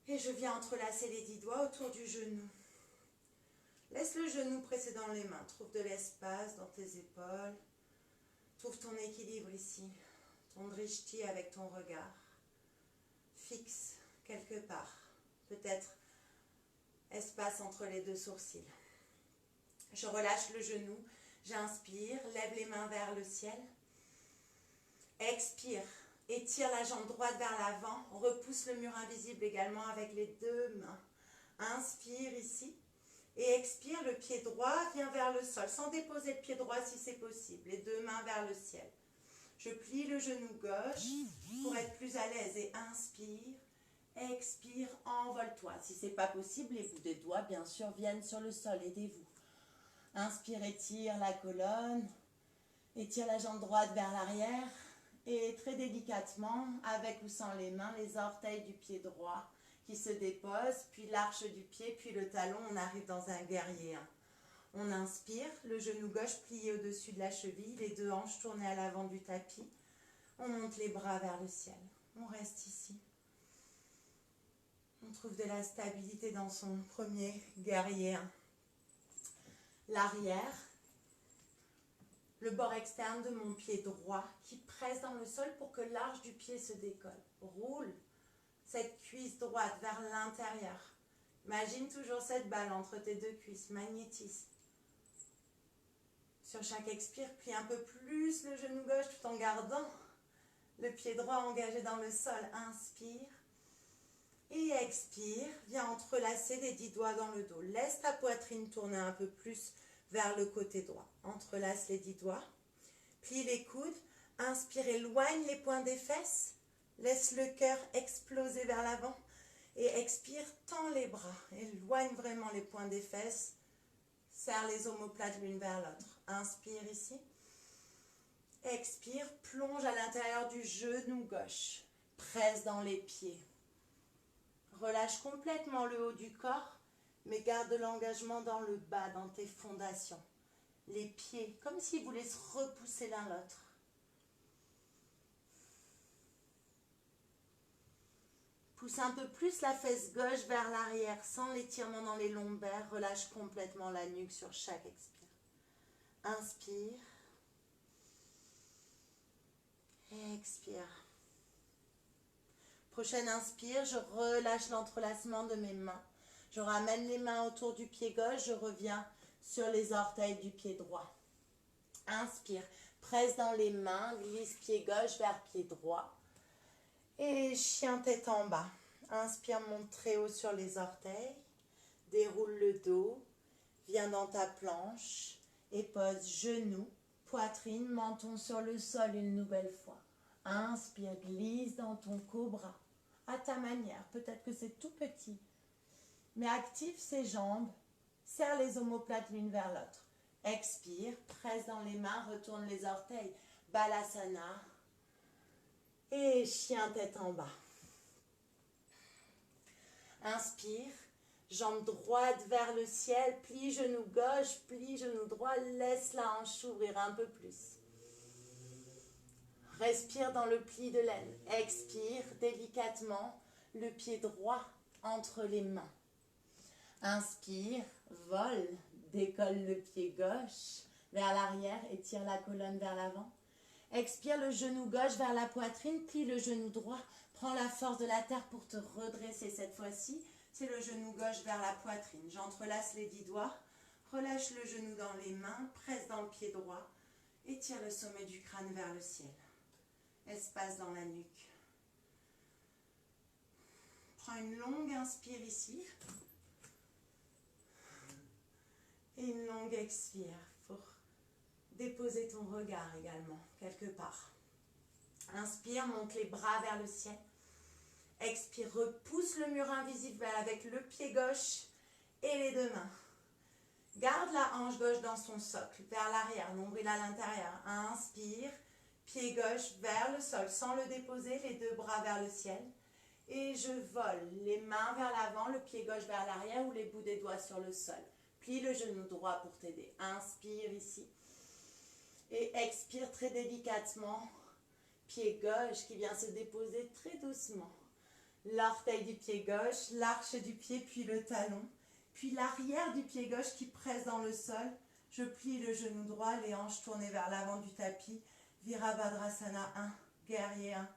Et je viens entrelacer les 10 doigts autour du genou. Laisse le genou presser dans les mains. Trouve de l'espace dans tes épaules. Trouve ton équilibre ici. Ton drishti avec ton regard. Fixe quelque part. Peut-être espace entre les deux sourcils. Je relâche le genou. J'inspire. Lève les mains vers le ciel. Expire. Étire la jambe droite vers l'avant. Repousse le mur invisible également avec les deux mains. Inspire ici. Et expire, le pied droit vient vers le sol, sans déposer le pied droit si c'est possible. Les deux mains vers le ciel. Je plie le genou gauche pour être plus à l'aise. Et inspire, expire, envole-toi. Si ce n'est pas possible, les bouts des doigts, bien sûr, viennent sur le sol. Aidez-vous. Inspire, étire la colonne. Étire la jambe droite vers l'arrière. Et très délicatement, avec ou sans les mains, les orteils du pied droit qui se déposent, puis l'arche du pied, puis le talon. On arrive dans un guerrier 1. On inspire, le genou gauche plié au-dessus de la cheville, les deux hanches tournées à l'avant du tapis. On monte les bras vers le ciel. On reste ici. On trouve de la stabilité dans son premier guerrier 1. L'arrière, le bord externe de mon pied droit qui presse dans le sol pour que l'arche du pied se décolle. Roule cette cuisse droite vers l'intérieur. Imagine toujours cette balle entre tes deux cuisses. Magnétise. Sur chaque expire, plie un peu plus le genou gauche tout en gardant le pied droit engagé dans le sol. Inspire. Et expire. Viens entrelacer les 10 doigts dans le dos. Laisse ta poitrine tourner un peu plus vers le côté droit. Entrelace les 10 doigts. Plie les coudes. Inspire, éloigne les points des fesses. Laisse le cœur exploser vers l'avant. Et expire, tends les bras. Éloigne vraiment les points des fesses. Serre les omoplates l'une vers l'autre. Inspire ici. Expire, plonge à l'intérieur du genou gauche. Presse dans les pieds. Relâche complètement le haut du corps, mais garde l'engagement dans le bas, dans tes fondations. Les pieds, comme s'ils voulaient se repousser l'un l'autre. Pousse un peu plus la fesse gauche vers l'arrière, sans l'étirement dans les lombaires. Relâche complètement la nuque sur chaque expire. Inspire. Expire. Prochaine inspire, je relâche l'entrelacement de mes mains. Je ramène les mains autour du pied gauche, je reviens sur les orteils du pied droit. Inspire, presse dans les mains, glisse pied gauche vers pied droit. Et chien tête en bas. Inspire, monte très haut sur les orteils. Déroule le dos. Viens dans ta planche. Et pose genoux, poitrine, menton sur le sol une nouvelle fois. Inspire, glisse dans ton cobra. À ta manière, peut-être que c'est tout petit. Mais active ses jambes. Serre les omoplates l'une vers l'autre. Expire, presse dans les mains, retourne les orteils. Balasana. Et chien tête en bas. Inspire, jambe droite vers le ciel, plie genou gauche, plie genou droit, laisse la hanche s'ouvrir un peu plus. Respire dans le pli de l'aine. Expire délicatement, le pied droit entre les mains. Inspire, vole, décolle le pied gauche vers l'arrière, étire la colonne vers l'avant. Expire le genou gauche vers la poitrine, plie le genou droit, prends la force de la terre pour te redresser cette fois-ci. C'est le genou gauche vers la poitrine. J'entrelace les 10 doigts, relâche le genou dans les mains, presse dans le pied droit, étire le sommet du crâne vers le ciel. Espace dans la nuque. Prends une longue inspire ici. Et une longue expire pour déposer ton regard également, quelque part. Inspire, monte les bras vers le ciel. Expire, repousse le mur invisible avec le pied gauche et les deux mains. Garde la hanche gauche dans son socle, vers l'arrière, nombril à l'intérieur. Inspire, pied gauche vers le sol, sans le déposer, les deux bras vers le ciel. Et je vole, les mains vers l'avant, le pied gauche vers l'arrière ou les bouts des doigts sur le sol. Plie le genou droit pour t'aider. Inspire ici. Et expire très délicatement. Pied gauche qui vient se déposer très doucement. L'orteil du pied gauche, l'arche du pied, puis le talon. Puis l'arrière du pied gauche qui presse dans le sol. Je plie le genou droit, les hanches tournées vers l'avant du tapis. Virabhadrasana 1, guerrier 1.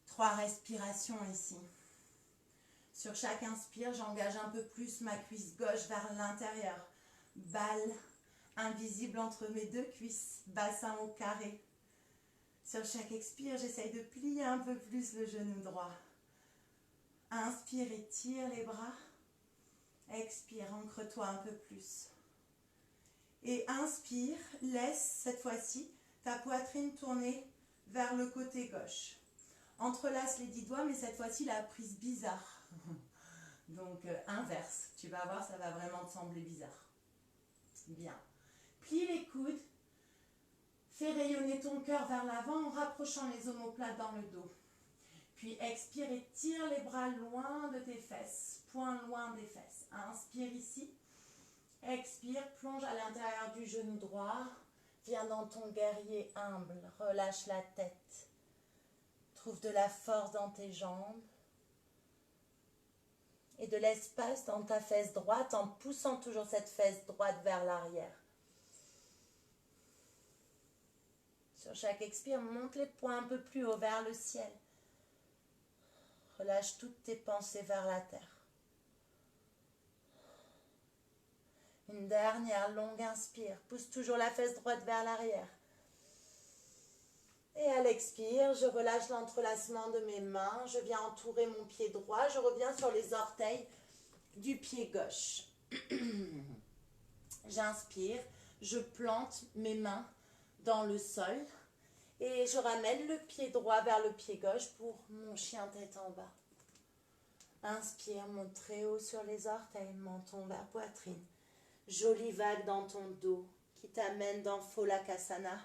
3 respirations ici. Sur chaque inspire, j'engage un peu plus ma cuisse gauche vers l'intérieur. Balle invisible entre mes deux cuisses, bassin au carré. Sur chaque expire, j'essaye de plier un peu plus le genou droit. Inspire, étire les bras. Expire, ancre-toi un peu plus. Et inspire, laisse cette fois-ci ta poitrine tourner vers le côté gauche. Entrelace les 10 doigts, mais cette fois-ci la prise bizarre. Donc inverse. Tu vas voir, ça va vraiment te sembler bizarre. Bien. Plie les coudes. Fais rayonner ton cœur vers l'avant en rapprochant les omoplates dans le dos. Puis expire et tire les bras loin de tes fesses. Point loin des fesses. Inspire ici. Expire, plonge à l'intérieur du genou droit. Viens dans ton guerrier humble. Relâche la tête. Trouve de la force dans tes jambes. Et de l'espace dans ta fesse droite en poussant toujours cette fesse droite vers l'arrière. Sur chaque expire, monte les poings un peu plus haut vers le ciel. Relâche toutes tes pensées vers la terre. Une dernière longue inspire. Pousse toujours la fesse droite vers l'arrière. Et à l'expire, je relâche l'entrelacement de mes mains. Je viens entourer mon pied droit. Je reviens sur les orteils du pied gauche. J'inspire. Je plante mes mains dans le sol. Et je ramène le pied droit vers le pied gauche pour mon chien tête en bas. Inspire, monte très haut sur les orteils, menton vers poitrine. Jolie vague dans ton dos qui t'amène dans Pholakasana,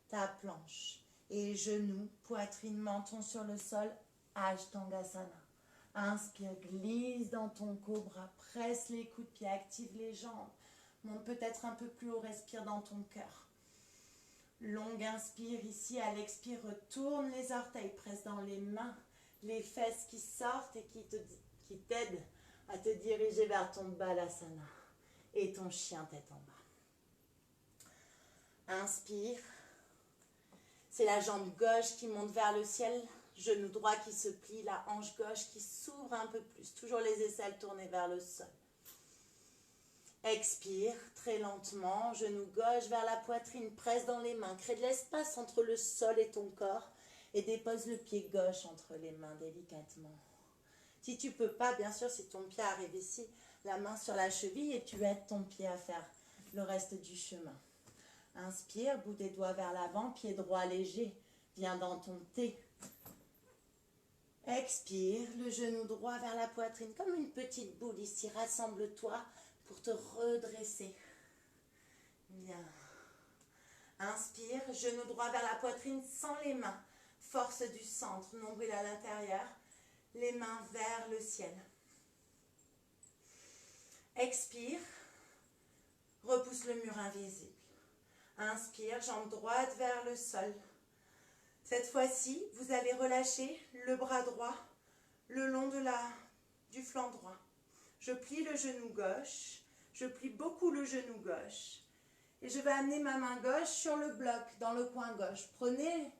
ta planche. Et genoux, poitrine, menton sur le sol, Ashtangasana. Inspire, glisse dans ton cobra, presse les coudes de pied, active les jambes. Monte peut-être un peu plus haut, respire dans ton cœur. Longue inspire ici, à l'expire, retourne les orteils, presse dans les mains, les fesses qui sortent et qui t'aident à te diriger vers ton Balasana et ton chien tête en bas. Inspire, c'est la jambe gauche qui monte vers le ciel, genou droit qui se plie, la hanche gauche qui s'ouvre un peu plus, toujours les aisselles tournées vers le sol. Expire très lentement, genou gauche vers la poitrine, presse dans les mains, crée de l'espace entre le sol et ton corps et dépose le pied gauche entre les mains délicatement. Si tu peux pas, bien sûr, si ton pied arrive ici, la main sur la cheville et tu aides ton pied à faire le reste du chemin. Inspire, bout des doigts vers l'avant, pied droit léger, viens dans ton T. Expire, le genou droit vers la poitrine, comme une petite boule ici, rassemble-toi pour te redresser. Bien. Inspire, genou droit vers la poitrine sans les mains. Force du centre, nombril à l'intérieur. Les mains vers le ciel. Expire. Repousse le mur invisible. Inspire, jambe droite vers le sol. Cette fois-ci, vous allez relâcher le bras droit le long du flanc droit. Je plie le genou gauche, je plie beaucoup le genou gauche et je vais amener ma main gauche sur le bloc dans le coin gauche. Prenez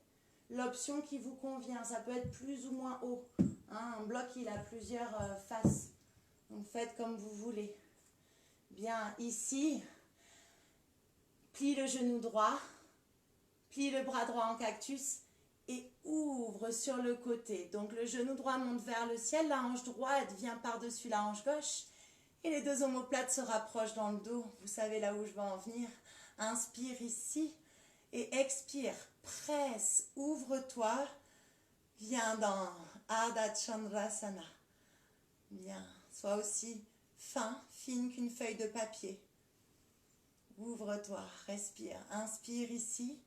l'option qui vous convient, ça peut être plus ou moins haut. Un bloc, il a plusieurs faces, donc faites comme vous voulez. Bien, ici, plie le genou droit, plie le bras droit en cactus et ouvre sur le côté. Donc le genou droit monte vers le ciel, la hanche droite vient par-dessus la hanche gauche et les deux omoplates se rapprochent dans le dos. Vous savez là où je vais en venir. Inspire ici et expire. Presse, ouvre-toi. Viens dans Ardha Chandrasana. Bien, sois aussi fine qu'une feuille de papier. Ouvre-toi, respire. Inspire ici.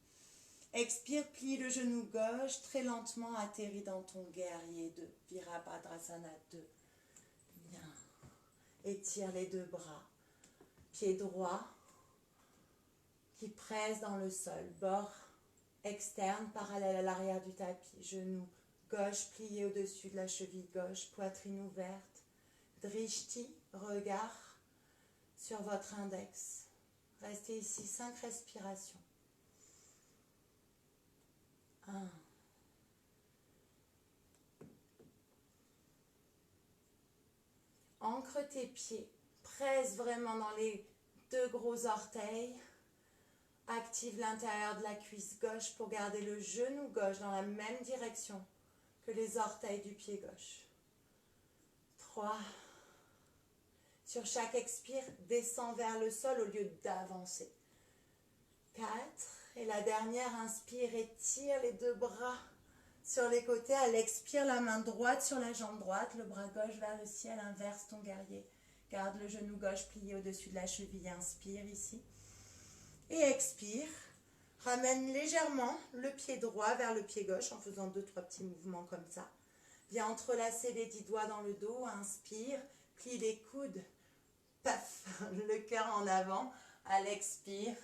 Expire, plie le genou gauche, très lentement atterris dans ton guerrier 2, Virabhadrasana 2. Bien. Étire les deux bras. Pied droit qui presse dans le sol. Bord externe parallèle à l'arrière du tapis. Genou gauche plié au-dessus de la cheville gauche. Poitrine ouverte. Drishti, regard sur votre index. Restez ici 5 respirations. 1. Ancre tes pieds, presse vraiment dans les deux gros orteils, active l'intérieur de la cuisse gauche pour garder le genou gauche dans la même direction que les orteils du pied gauche. 3. Sur chaque expire, descends vers le sol au lieu d'avancer. 4. Et la dernière, inspire, étire les deux bras sur les côtés. À l'expire, la main droite sur la jambe droite, le bras gauche vers le ciel, inverse ton guerrier. Garde le genou gauche plié au-dessus de la cheville, inspire ici. Et expire, ramène légèrement le pied droit vers le pied gauche en faisant 2-3 petits mouvements comme ça. Viens entrelacer les 10 doigts dans le dos, inspire, plie les coudes, paf, le cœur en avant. À l'expire,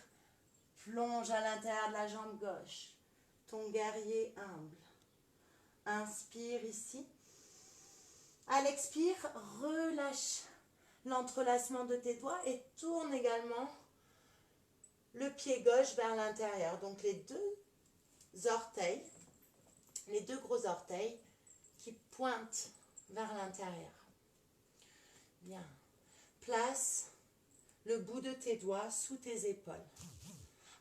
plonge à l'intérieur de la jambe gauche, ton guerrier humble. Inspire ici. À l'expire, relâche l'entrelacement de tes doigts et tourne également le pied gauche vers l'intérieur. Donc les deux orteils, les deux gros orteils qui pointent vers l'intérieur. Bien. Place le bout de tes doigts sous tes épaules.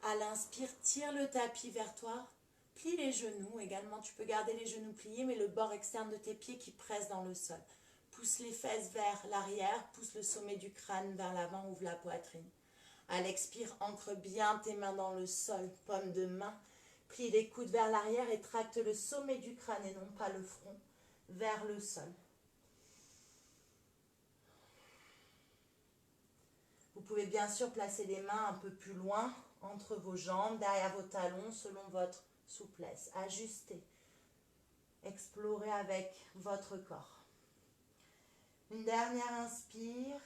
À l'inspire, tire le tapis vers toi. Plie les genoux. Également, tu peux garder les genoux pliés, mais le bord externe de tes pieds qui presse dans le sol. Pousse les fesses vers l'arrière. Pousse le sommet du crâne vers l'avant. Ouvre la poitrine. À l'expire, ancre bien tes mains dans le sol. Paume de main. Plie les coudes vers l'arrière et tracte le sommet du crâne et non pas le front vers le sol. Vous pouvez bien sûr placer les mains un peu plus loin entre vos jambes, derrière vos talons, selon votre souplesse. Ajustez. Explorez avec votre corps. Une dernière inspire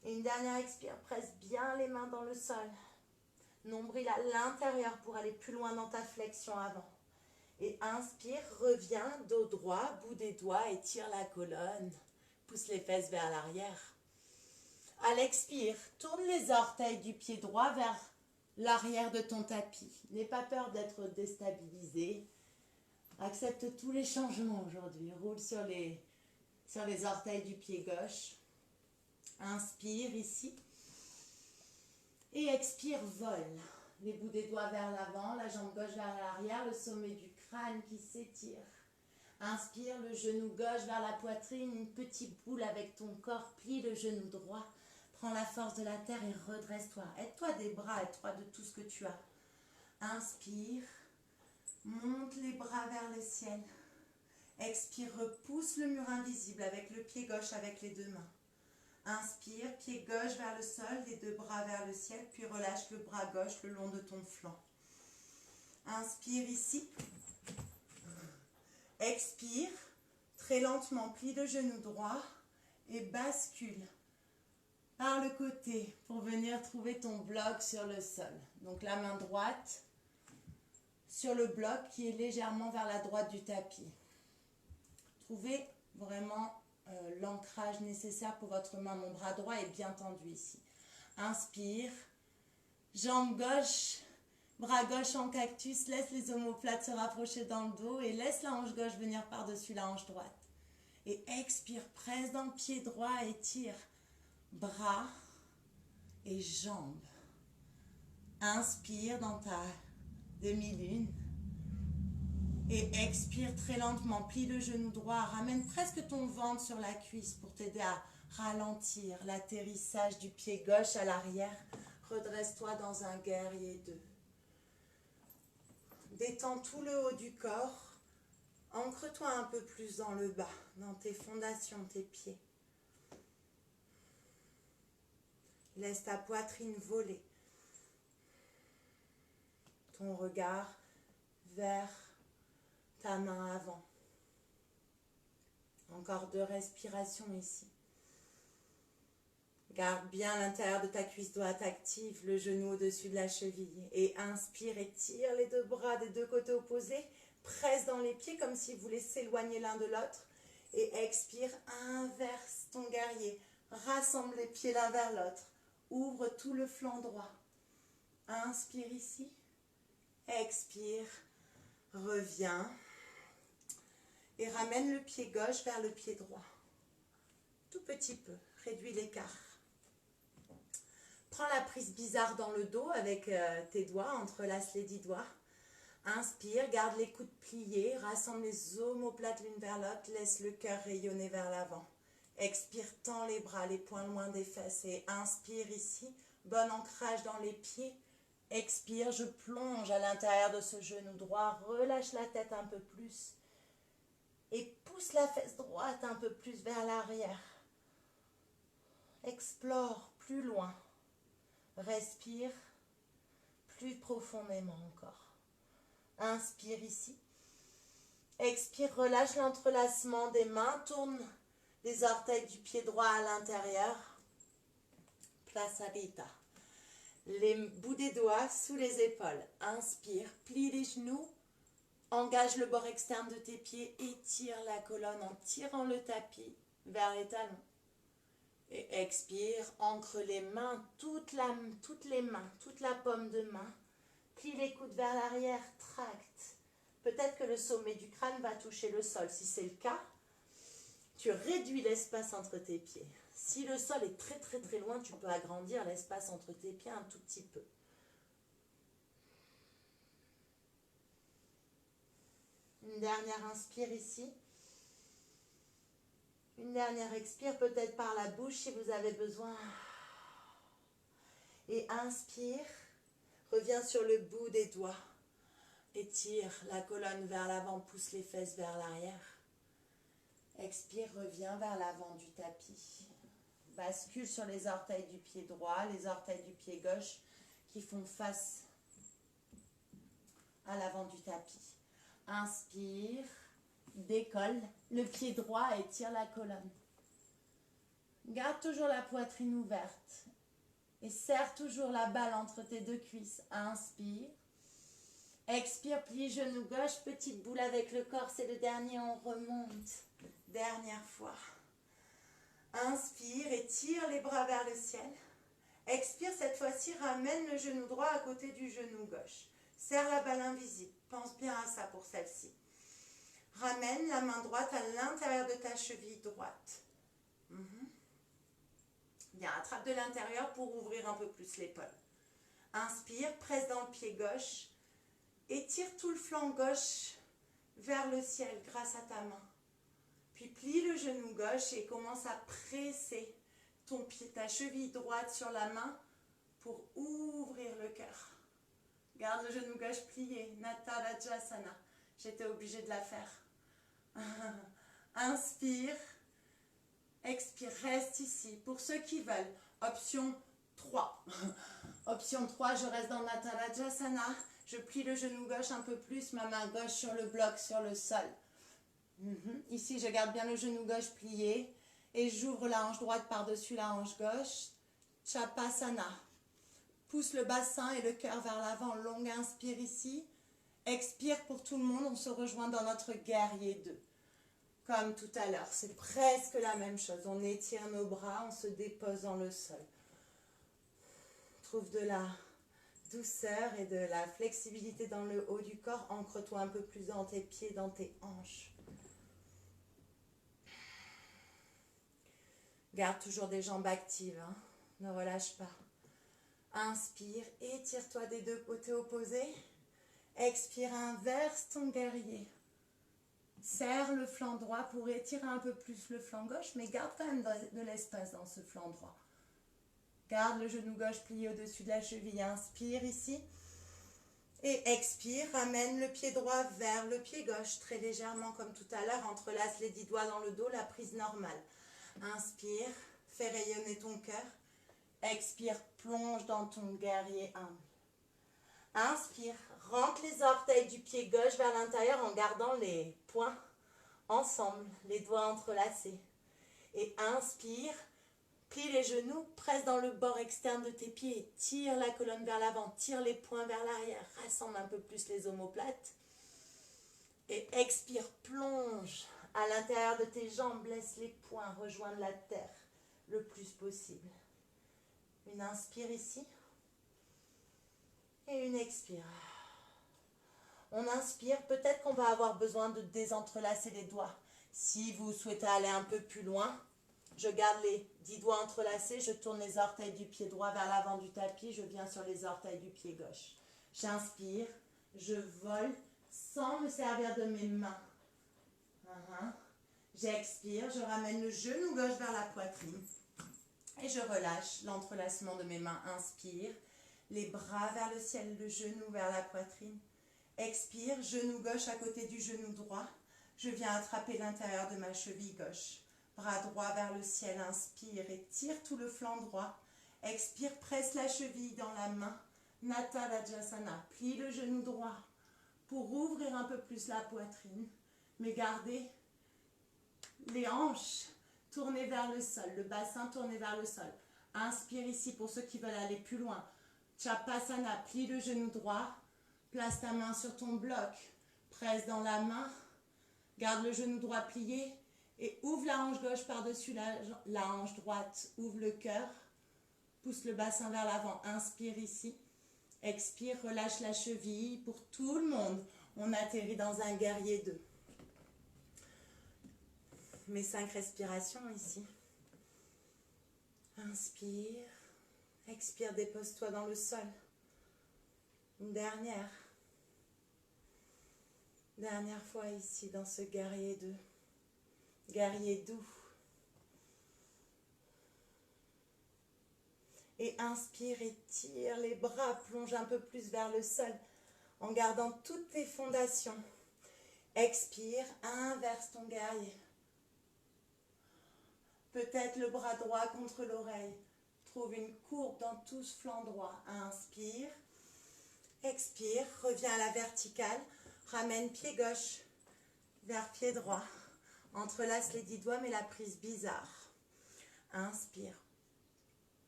et une dernière expire. Presse bien les mains dans le sol. Nombril à l'intérieur pour aller plus loin dans ta flexion avant. Et inspire, reviens, dos droit, bout des doigts, étire la colonne. Pousse les fesses vers l'arrière. À l'expire, tourne les orteils du pied droit vers l'arrière de ton tapis. N'aie pas peur d'être déstabilisé. Accepte tous les changements aujourd'hui. Roule sur les orteils du pied gauche. Inspire ici. Et expire, vole. Les bouts des doigts vers l'avant, la jambe gauche vers l'arrière, le sommet du crâne qui s'étire. Inspire, le genou gauche vers la poitrine, une petite boule avec ton corps, plie le genou droit. Prends la force de la terre et redresse-toi. Aide-toi des bras, aide-toi de tout ce que tu as. Inspire, monte les bras vers le ciel. Expire, repousse le mur invisible avec le pied gauche, avec les deux mains. Inspire, pied gauche vers le sol, les deux bras vers le ciel, puis relâche le bras gauche le long de ton flanc. Inspire ici. Expire, très lentement, plie le genou droit et bascule par le côté pour venir trouver ton bloc sur le sol. Donc la main droite sur le bloc qui est légèrement vers la droite du tapis. Trouvez vraiment l'ancrage nécessaire pour votre main. Mon bras droit est bien tendu ici. Inspire, jambe gauche, bras gauche en cactus, laisse les omoplates se rapprocher dans le dos et laisse la hanche gauche venir par-dessus la hanche droite. Et expire, presse dans le pied droit, étire bras et jambes. Inspire dans ta demi-lune. Et expire très lentement, plie le genou droit, ramène presque ton ventre sur la cuisse pour t'aider à ralentir l'atterrissage du pied gauche à l'arrière. Redresse-toi dans un guerrier 2. Détends tout le haut du corps, ancre-toi un peu plus dans le bas, dans tes fondations, tes pieds. Laisse ta poitrine voler. Ton regard vers ta main avant. Encore 2 respirations ici. Garde bien l'intérieur de ta cuisse droite active, le genou au-dessus de la cheville. Et inspire et tire les deux bras des deux côtés opposés. Presse dans les pieds comme s'ils voulaient s'éloigner l'un de l'autre. Et expire, inverse ton guerrier. Rassemble les pieds l'un vers l'autre. Ouvre tout le flanc droit. Inspire ici. Expire. Reviens. Et ramène le pied gauche vers le pied droit. Tout petit peu. Réduis l'écart. Prends la prise bizarre dans le dos avec tes doigts. Entrelace les 10 doigts. Inspire. Garde les coudes pliés. Rassemble les omoplates l'une vers l'autre. Laisse le cœur rayonner vers l'avant. Expire, tends les bras, les poings loin des fesses et inspire ici. Bon ancrage dans les pieds. Expire, je plonge à l'intérieur de ce genou droit. Relâche la tête un peu plus. Et pousse la fesse droite un peu plus vers l'arrière. Explore plus loin. Respire plus profondément encore. Inspire ici. Expire, relâche l'entrelacement des mains. Tourne les orteils du pied droit à l'intérieur. Prasarita. Les bouts des doigts sous les épaules. Inspire, plie les genoux. Engage le bord externe de tes pieds. Étire la colonne en tirant le tapis vers les talons. Et expire, ancre les mains, toutes les mains, toute la paume de main. Plie les coudes vers l'arrière, tracte. Peut-être que le sommet du crâne va toucher le sol. Si c'est le cas, tu réduis l'espace entre tes pieds. Si le sol est très très très loin, tu peux agrandir l'espace entre tes pieds un tout petit peu. Une dernière inspire ici. Une dernière expire, peut-être par la bouche si vous avez besoin. Et inspire, reviens sur le bout des doigts. Étire la colonne vers l'avant, pousse les fesses vers l'arrière. Expire, reviens vers l'avant du tapis. Bascule sur les orteils du pied droit, les orteils du pied gauche qui font face à l'avant du tapis. Inspire, décolle le pied droit et tire la colonne. Garde toujours la poitrine ouverte et serre toujours la balle entre tes deux cuisses. Inspire. Expire, plie genou gauche, petite boule avec le corps, c'est le dernier, on remonte. Dernière fois. Inspire et tire les bras vers le ciel. Expire, cette fois-ci, ramène le genou droit à côté du genou gauche. Serre la balle invisible, pense bien à ça pour celle-ci. Ramène la main droite à l'intérieur de ta cheville droite. Bien, attrape de l'intérieur pour ouvrir un peu plus l'épaule. Inspire, presse dans le pied gauche. Étire tout le flanc gauche vers le ciel grâce à ta main. Puis plie le genou gauche et commence à presser ton pied, ta cheville droite sur la main pour ouvrir le cœur. Garde le genou gauche plié, Natarajasana. J'étais obligée de la faire. Inspire, expire, reste ici. Pour ceux qui veulent, option 3. Option 3, je reste dans Natarajasana. Je plie le genou gauche un peu plus, ma main gauche sur le bloc, sur le sol. Ici, je garde bien le genou gauche plié et j'ouvre la hanche droite par-dessus la hanche gauche. Chapasana. Pousse le bassin et le cœur vers l'avant. Longue inspire ici. Expire pour tout le monde. On se rejoint dans notre guerrier 2. Comme tout à l'heure, c'est presque la même chose. On étire nos bras, on se dépose dans le sol. Trouve de la douceur et de la flexibilité dans le haut du corps. Ancre-toi un peu plus dans tes pieds, dans tes hanches. Garde toujours des jambes actives, hein. Ne relâche pas. Inspire, étire-toi des deux côtés opposés. Expire, inverse ton guerrier. Serre le flanc droit pour étirer un peu plus le flanc gauche, mais garde quand même de l'espace dans ce flanc droit. Garde le genou gauche plié au-dessus de la cheville. Inspire ici. Et expire, ramène le pied droit vers le pied gauche, très légèrement comme tout à l'heure. Entrelace les 10 doigts dans le dos, la prise normale. Inspire, fais rayonner ton cœur. Expire, plonge dans ton guerrier humble. Inspire, rentre les orteils du pied gauche vers l'intérieur en gardant les poings ensemble, les doigts entrelacés. Et inspire, plie les genoux, presse dans le bord externe de tes pieds et tire la colonne vers l'avant, tire les poings vers l'arrière, rassemble un peu plus les omoplates. Et expire, plonge à l'intérieur de tes jambes, laisse les poings rejoindre la terre le plus possible. Une inspire ici et une expire. On inspire, peut-être qu'on va avoir besoin de désentrelacer les doigts. Si vous souhaitez aller un peu plus loin, je garde les 10 doigts entrelacés, je tourne les orteils du pied droit vers l'avant du tapis, je viens sur les orteils du pied gauche. J'inspire, je vole sans me servir de mes mains. J'expire, je ramène le genou gauche vers la poitrine. Et je relâche l'entrelacement de mes mains. Inspire, les bras vers le ciel, le genou vers la poitrine. Expire, genou gauche à côté du genou droit. Je viens attraper l'intérieur de ma cheville gauche. Bras droit vers le ciel, inspire et tire tout le flanc droit. Expire, presse la cheville dans la main. Nata Vajrasana, plie le genou droit pour ouvrir un peu plus la poitrine. Mais gardez les hanches tournées vers le sol, le bassin tourné vers le sol. Inspire ici pour ceux qui veulent aller plus loin. Chapasana, plie le genou droit. Place ta main sur ton bloc. Presse dans la main. Garde le genou droit plié. Et ouvre la hanche gauche par-dessus la hanche droite. Ouvre le cœur. Pousse le bassin vers l'avant. Inspire ici. Expire, relâche la cheville. Pour tout le monde, on atterrit dans un guerrier 2. Mes 5 respirations ici. Inspire. Expire, dépose-toi dans le sol. Une dernière. Dernière fois ici dans ce guerrier 2. Guerrier doux. Et inspire et tire les bras, plonge un peu plus vers le sol en gardant toutes tes fondations. Expire, inverse ton guerrier. Peut-être le bras droit contre l'oreille. Trouve une courbe dans tout ce flanc droit. Inspire. Expire, reviens à la verticale. Ramène pied gauche vers pied droit. Entrelace les 10 doigts, mais la prise bizarre. Inspire.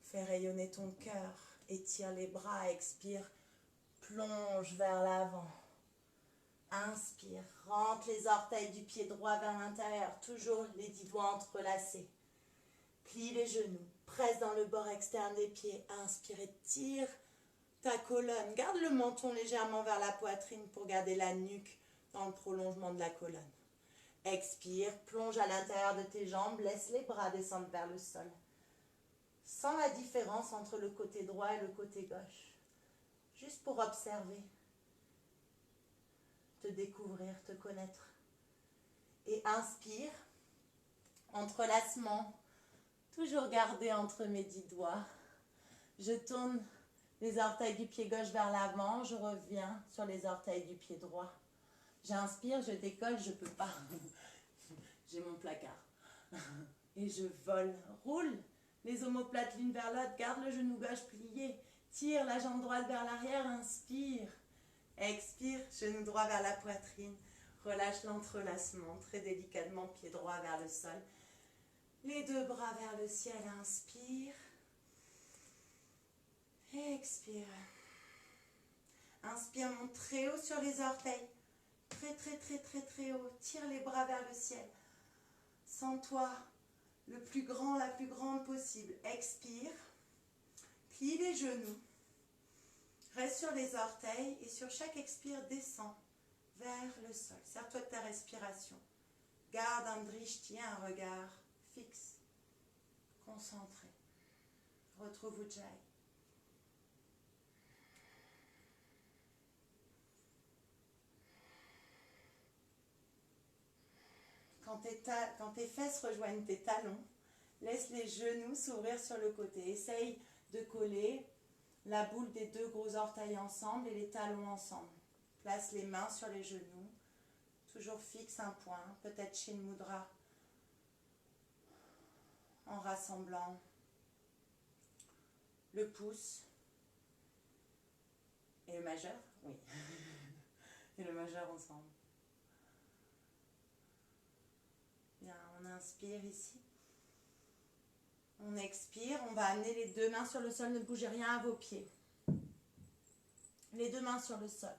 Fais rayonner ton cœur. Étire les bras. Expire. Plonge vers l'avant. Inspire. Rentre les orteils du pied droit vers l'intérieur. Toujours les 10 doigts entrelacés. Plie les genoux. Presse dans le bord externe des pieds. Inspire et tire ta colonne. Garde le menton légèrement vers la poitrine pour garder la nuque dans le prolongement de la colonne. Expire, plonge à l'intérieur de tes jambes, laisse les bras descendre vers le sol. Sens la différence entre le côté droit et le côté gauche. Juste pour observer, te découvrir, te connaître. Et inspire, entrelacement, toujours gardé entre mes 10 doigts. Je tourne les orteils du pied gauche vers l'avant, je reviens sur les orteils du pied droit. J'inspire, je décolle, je ne peux pas. J'ai mon placard. Et je vole. Roule les omoplates l'une vers l'autre. Garde le genou gauche plié. Tire la jambe droite vers l'arrière. Inspire. Expire, genou droit vers la poitrine. Relâche l'entrelacement. Très délicatement, pied droit vers le sol. Les 2 bras vers le ciel. Inspire. Expire. Inspire, monte très haut sur les orteils. Très haut. Tire les bras vers le ciel. Sens-toi le plus grand, la plus grande possible. Expire. Plie les genoux. Reste sur les orteils et sur chaque expire, descends vers le sol. Sers-toi de ta respiration. Garde un drishti, un regard fixe, concentré. Retrouve Ujjayi. Quand tes fesses rejoignent tes talons, laisse les genoux s'ouvrir sur le côté. Essaye de coller la boule des 2 gros orteils ensemble et les talons ensemble. Place les mains sur les genoux. Toujours fixe un point. Peut-être Shin Mudra. En rassemblant le pouce et le majeur. Oui. Et le majeur ensemble. Bien, on inspire ici. On expire, on va amener les 2 mains sur le sol, ne bougez rien à vos pieds. Les 2 mains sur le sol.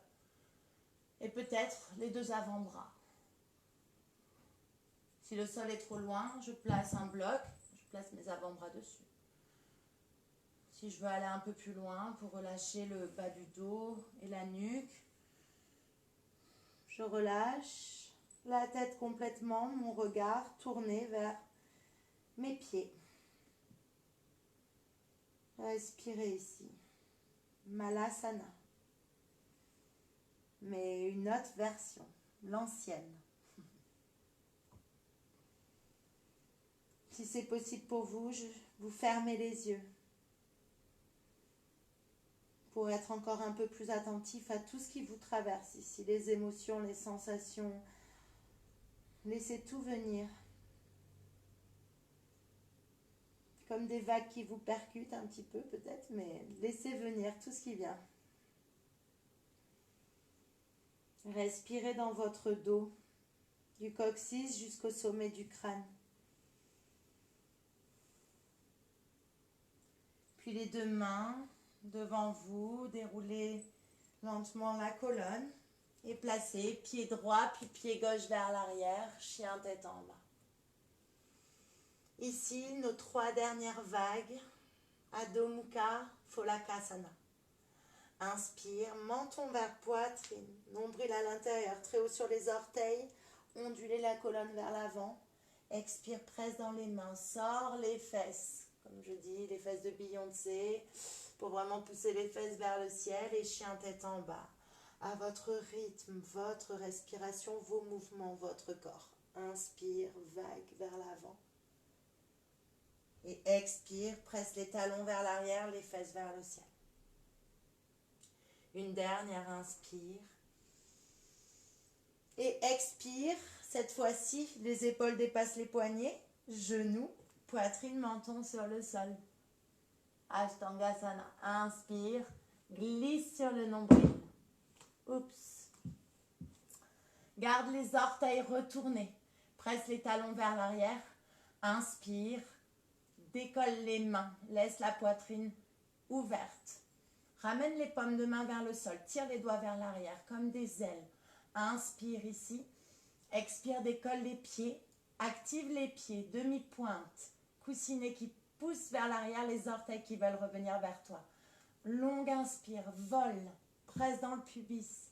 Et peut-être les 2 avant-bras. Si le sol est trop loin, je place un bloc, je place mes avant-bras dessus. Si je veux aller un peu plus loin pour relâcher le bas du dos et la nuque, je relâche la tête complètement, mon regard tourné vers mes pieds. Respirez ici. Malasana. Mais une autre version, l'ancienne. Si c'est possible pour vous, vous fermez les yeux pour être encore un peu plus attentif à tout ce qui vous traverse ici, les émotions, les sensations. Laissez tout venir. Comme des vagues qui vous percutent un petit peu peut-être, mais laissez venir tout ce qui vient. Respirez dans votre dos, du coccyx jusqu'au sommet du crâne. Puis les deux mains devant vous, déroulez lentement la colonne et placez pied droit puis pied gauche vers l'arrière, chien tête en bas. Ici, nos 3 dernières vagues, Adho Mukha Phalakasana. Inspire, menton vers poitrine, nombril à l'intérieur, très haut sur les orteils, ondulez la colonne vers l'avant. Expire, presse dans les mains, sors les fesses, comme je dis, les fesses de Beyoncé, pour vraiment pousser les fesses vers le ciel et chien tête en bas. À votre rythme, votre respiration, vos mouvements, votre corps. Inspire, vague vers l'avant. Et expire, presse les talons vers l'arrière, les fesses vers le ciel. Une dernière inspire. Et expire, cette fois-ci, les épaules dépassent les poignets, genoux, poitrine, menton sur le sol. Ashtangasana. Inspire, glisse sur le nombril. Oups. Garde les orteils retournés. Presse les talons vers l'arrière. Inspire. Décolle les mains. Laisse la poitrine ouverte. Ramène les paumes de main vers le sol. Tire les doigts vers l'arrière comme des ailes. Inspire ici. Expire, décolle les pieds. Active les pieds. Demi-pointe. Coussinet qui pousse vers l'arrière. Les orteils qui veulent revenir vers toi. Longue inspire. Vole. Presse dans le pubis.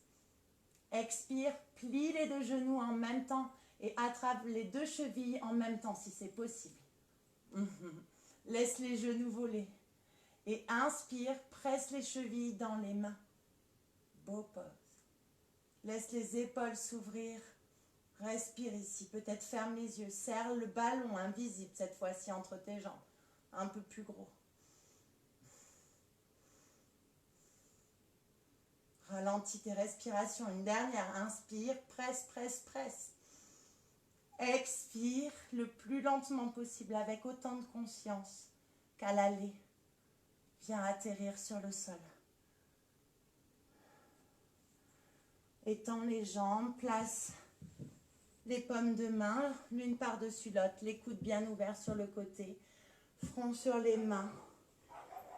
Expire. Plie les 2 genoux en même temps. Et attrape les 2 chevilles en même temps si c'est possible. Laisse les genoux voler. Et inspire, presse les chevilles dans les mains. Beau pose. Laisse les épaules s'ouvrir. Respire ici. Peut-être ferme les yeux. Serre le ballon invisible cette fois-ci entre tes jambes. Un peu plus gros. Ralentis tes respirations. Une dernière. Inspire, presse, presse, presse. Expire le plus lentement possible avec autant de conscience qu'à l'aller. Viens atterrir sur le sol. Étends les jambes, place les paumes de main, l'une par-dessus l'autre, les coudes bien ouverts sur le côté, front sur les mains.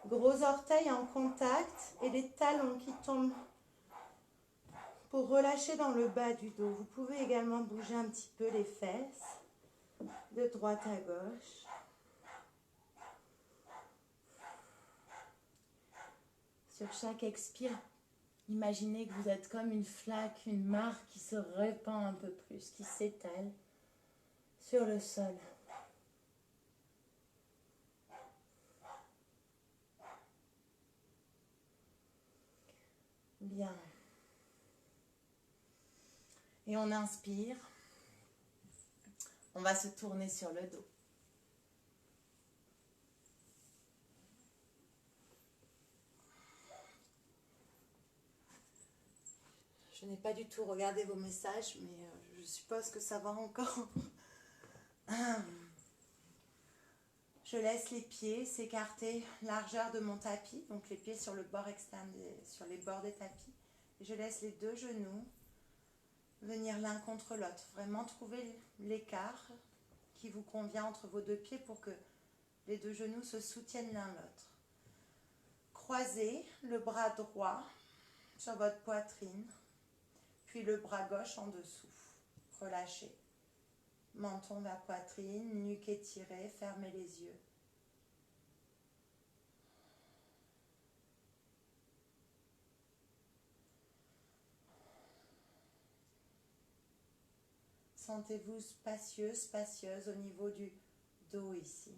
Gros orteils en contact et les talons qui tombent pour relâcher dans le bas du dos. Vous pouvez également bouger un petit peu les fesses de droite à gauche. Sur chaque expire, imaginez que vous êtes comme une flaque, une mare qui se répand un peu plus, qui s'étale sur le sol. Bien. Et on inspire. On va se tourner sur le dos. Je n'ai pas du tout regardé vos messages, mais je suppose que ça va encore. Je laisse les pieds s'écarter largeur de mon tapis, donc les pieds sur le bord externe, sur les bords des tapis. Et je laisse les 2 genoux venir l'un contre l'autre. Vraiment trouver l'écart qui vous convient entre vos 2 pieds pour que les 2 genoux se soutiennent l'un l'autre. Croisez le bras droit sur votre poitrine, puis le bras gauche en dessous. Relâchez. Menton vers poitrine, nuque étirée, fermez les yeux. Sentez-vous spacieux, spacieuse au niveau du dos ici.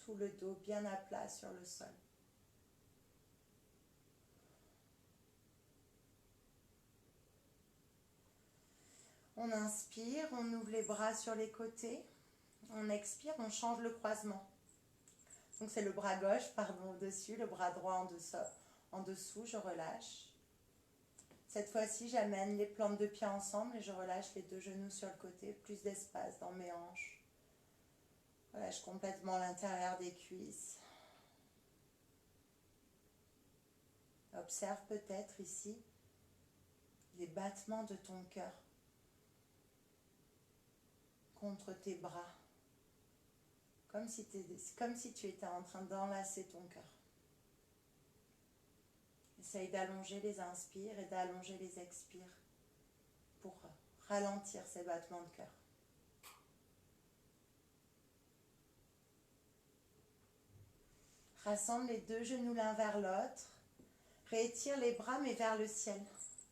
Tout le dos bien à plat sur le sol. On inspire, on ouvre les bras sur les côtés. On expire, on change le croisement. Donc c'est le bras gauche, pardon, au-dessus, le bras droit en dessous, je relâche. Cette fois-ci, j'amène les plantes de pied ensemble et je relâche les deux genoux sur le côté, plus d'espace dans mes hanches. Relâche complètement l'intérieur des cuisses. Observe peut-être ici les battements de ton cœur contre tes bras, comme si tu étais en train d'enlacer ton cœur. Essaye d'allonger les inspires et d'allonger les expires pour ralentir ces battements de cœur. Rassemble les deux genoux l'un vers l'autre. Réétire les bras mais vers le ciel.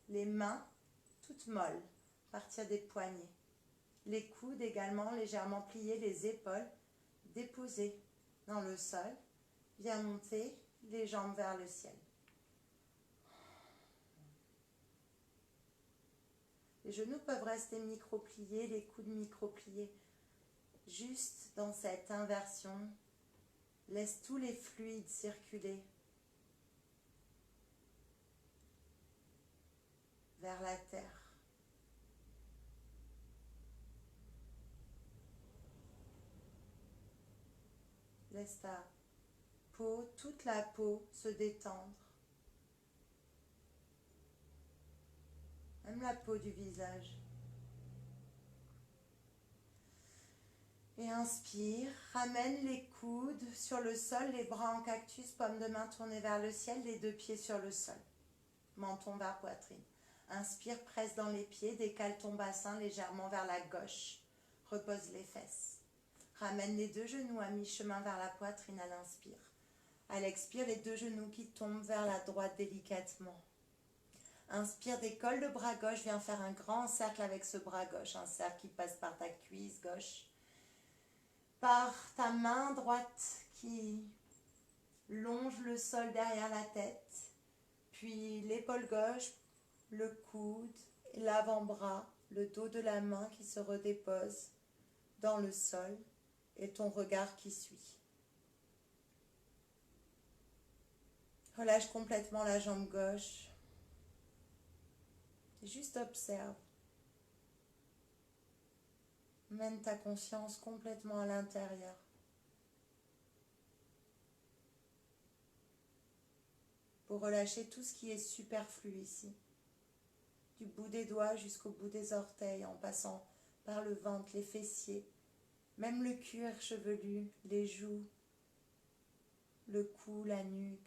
Les mains toutes molles, partir des poignets. Les coudes également légèrement pliés, les épaules déposées dans le sol. Viens monter les jambes vers le ciel. Les genoux peuvent rester micro-pliés, les coudes micro-pliés. Juste dans cette inversion, laisse tous les fluides circuler vers la terre. Laisse ta peau, toute la peau se détendre. Même la peau du visage. Et inspire, ramène les coudes sur le sol, les bras en cactus, paume de main tournée vers le ciel, les deux pieds sur le sol. Menton vers poitrine. Inspire, presse dans les pieds, décale ton bassin légèrement vers la gauche. Repose les fesses. Ramène les deux genoux à mi-chemin vers la poitrine à l'inspire. À l'expire, les deux genoux qui tombent vers la droite délicatement. Inspire, décolle le bras gauche, viens faire un grand cercle avec ce bras gauche, un cercle qui passe par ta cuisse gauche, par ta main droite qui longe le sol derrière la tête, puis l'épaule gauche, le coude, l'avant-bras, le dos de la main qui se redépose dans le sol et ton regard qui suit. Relâche complètement la jambe gauche. Juste observe. Mène ta conscience complètement à l'intérieur. Pour relâcher tout ce qui est superflu ici. Du bout des doigts jusqu'au bout des orteils, en passant par le ventre, les fessiers, même le cuir chevelu, les joues, le cou, la nuque.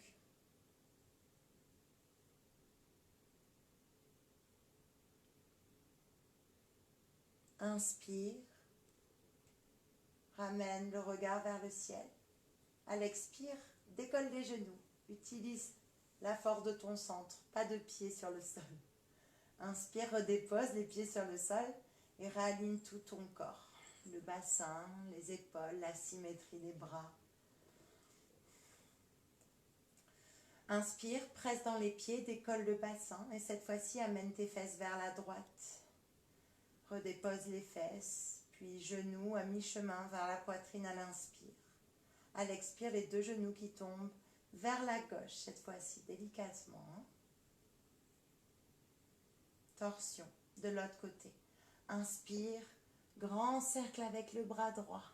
Inspire, ramène le regard vers le ciel. À l'expire, décolle les genoux. Utilise la force de ton centre, pas de pieds sur le sol. Inspire, redépose les pieds sur le sol et réaligne tout ton corps. Le bassin, les épaules, la symétrie des bras. Inspire, presse dans les pieds, décolle le bassin et cette fois-ci amène tes fesses vers la droite. Redépose les fesses, puis genoux à mi-chemin vers la poitrine à l'inspire. À l'expire, les deux genoux qui tombent vers la gauche, cette fois-ci délicatement. Torsion de l'autre côté. Inspire, grand cercle avec le bras droit.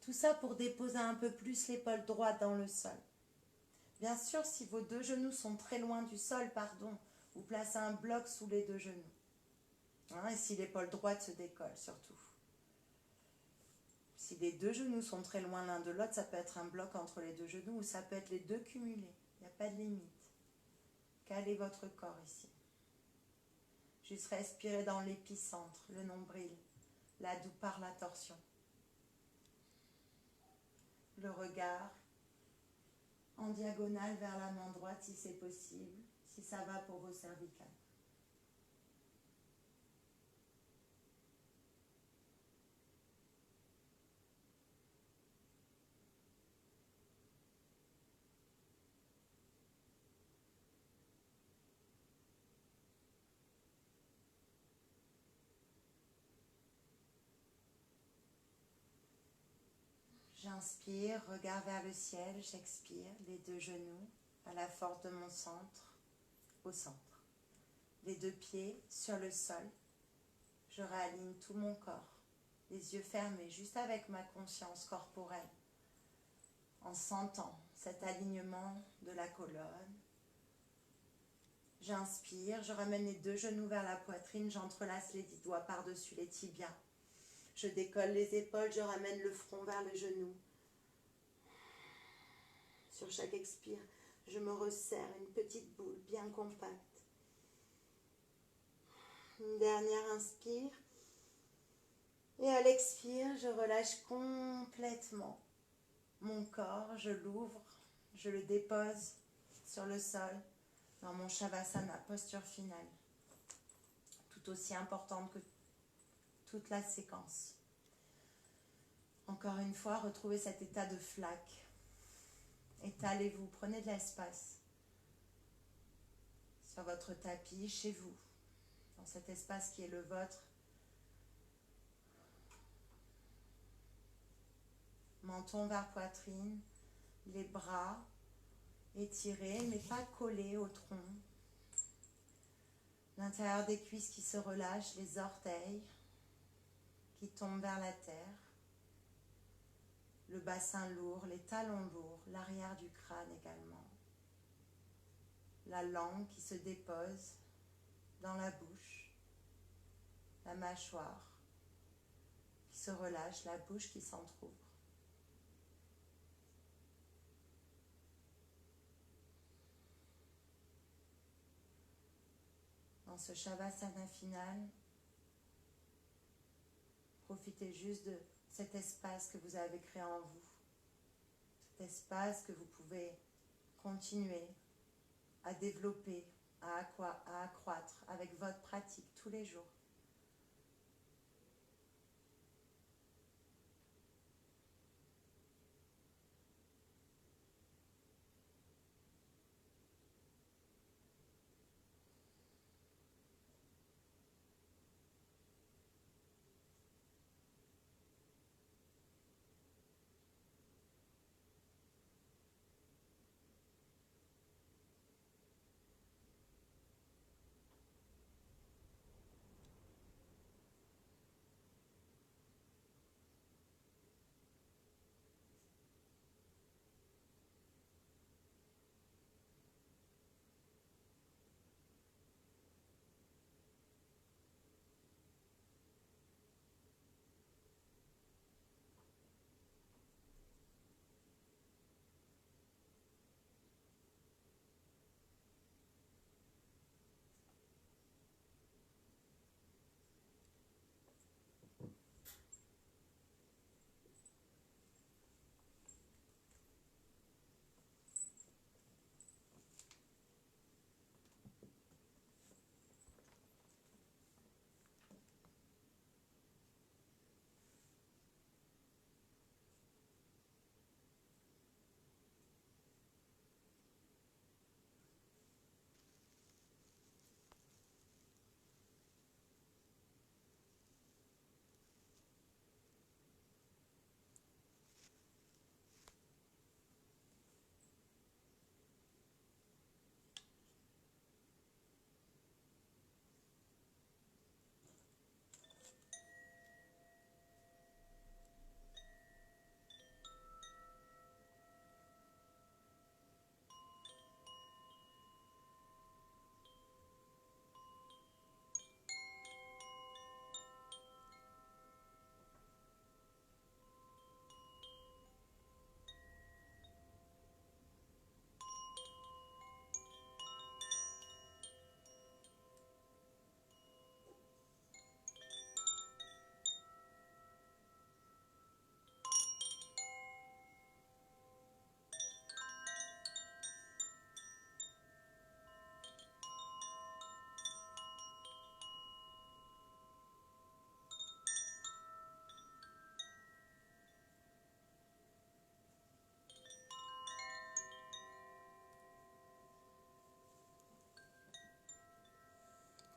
Tout ça pour déposer un peu plus l'épaule droite dans le sol. Bien sûr, si vos deux genoux sont très loin du sol, vous placez un bloc sous les deux genoux. Et si l'épaule droite se décolle, surtout. Si les deux genoux sont très loin l'un de l'autre, ça peut être un bloc entre les deux genoux ou ça peut être les deux cumulés. Il n'y a pas de limite. Calez votre corps ici. Juste respirez dans l'épicentre, le nombril, là d'où part la torsion. Le regard en diagonale vers la main droite si c'est possible, si ça va pour vos cervicales. J'inspire, regard vers le ciel, j'expire, les deux genoux à la force de mon centre, au centre. Les deux pieds sur le sol, je réaligne tout mon corps, les yeux fermés, juste avec ma conscience corporelle, en sentant cet alignement de la colonne. J'inspire, je ramène les deux genoux vers la poitrine, j'entrelace les 10 doigts par-dessus les tibias. Je décolle les épaules, je ramène le front vers le genou. Sur chaque expire, je me resserre une petite boule bien compacte. Une dernière inspire. Et à l'expire, je relâche complètement mon corps, je l'ouvre, je le dépose sur le sol dans mon Shavasana, posture finale. Tout aussi importante que toute la séquence. Encore une fois, retrouvez cet état de flaque. Étalez-vous, prenez de l'espace sur votre tapis, chez vous, dans cet espace qui est le vôtre. Menton vers poitrine, les bras étirés mais pas collés au tronc. L'intérieur des cuisses qui se relâchent, les orteils qui tombent vers la terre. Le bassin lourd, les talons lourds, l'arrière du crâne également. La langue qui se dépose dans la bouche, la mâchoire qui se relâche, la bouche qui s'entrouvre. Dans ce Shavasana final, profitez juste de cet espace que vous avez créé en vous, cet espace que vous pouvez continuer à développer, à accroître avec votre pratique tous les jours.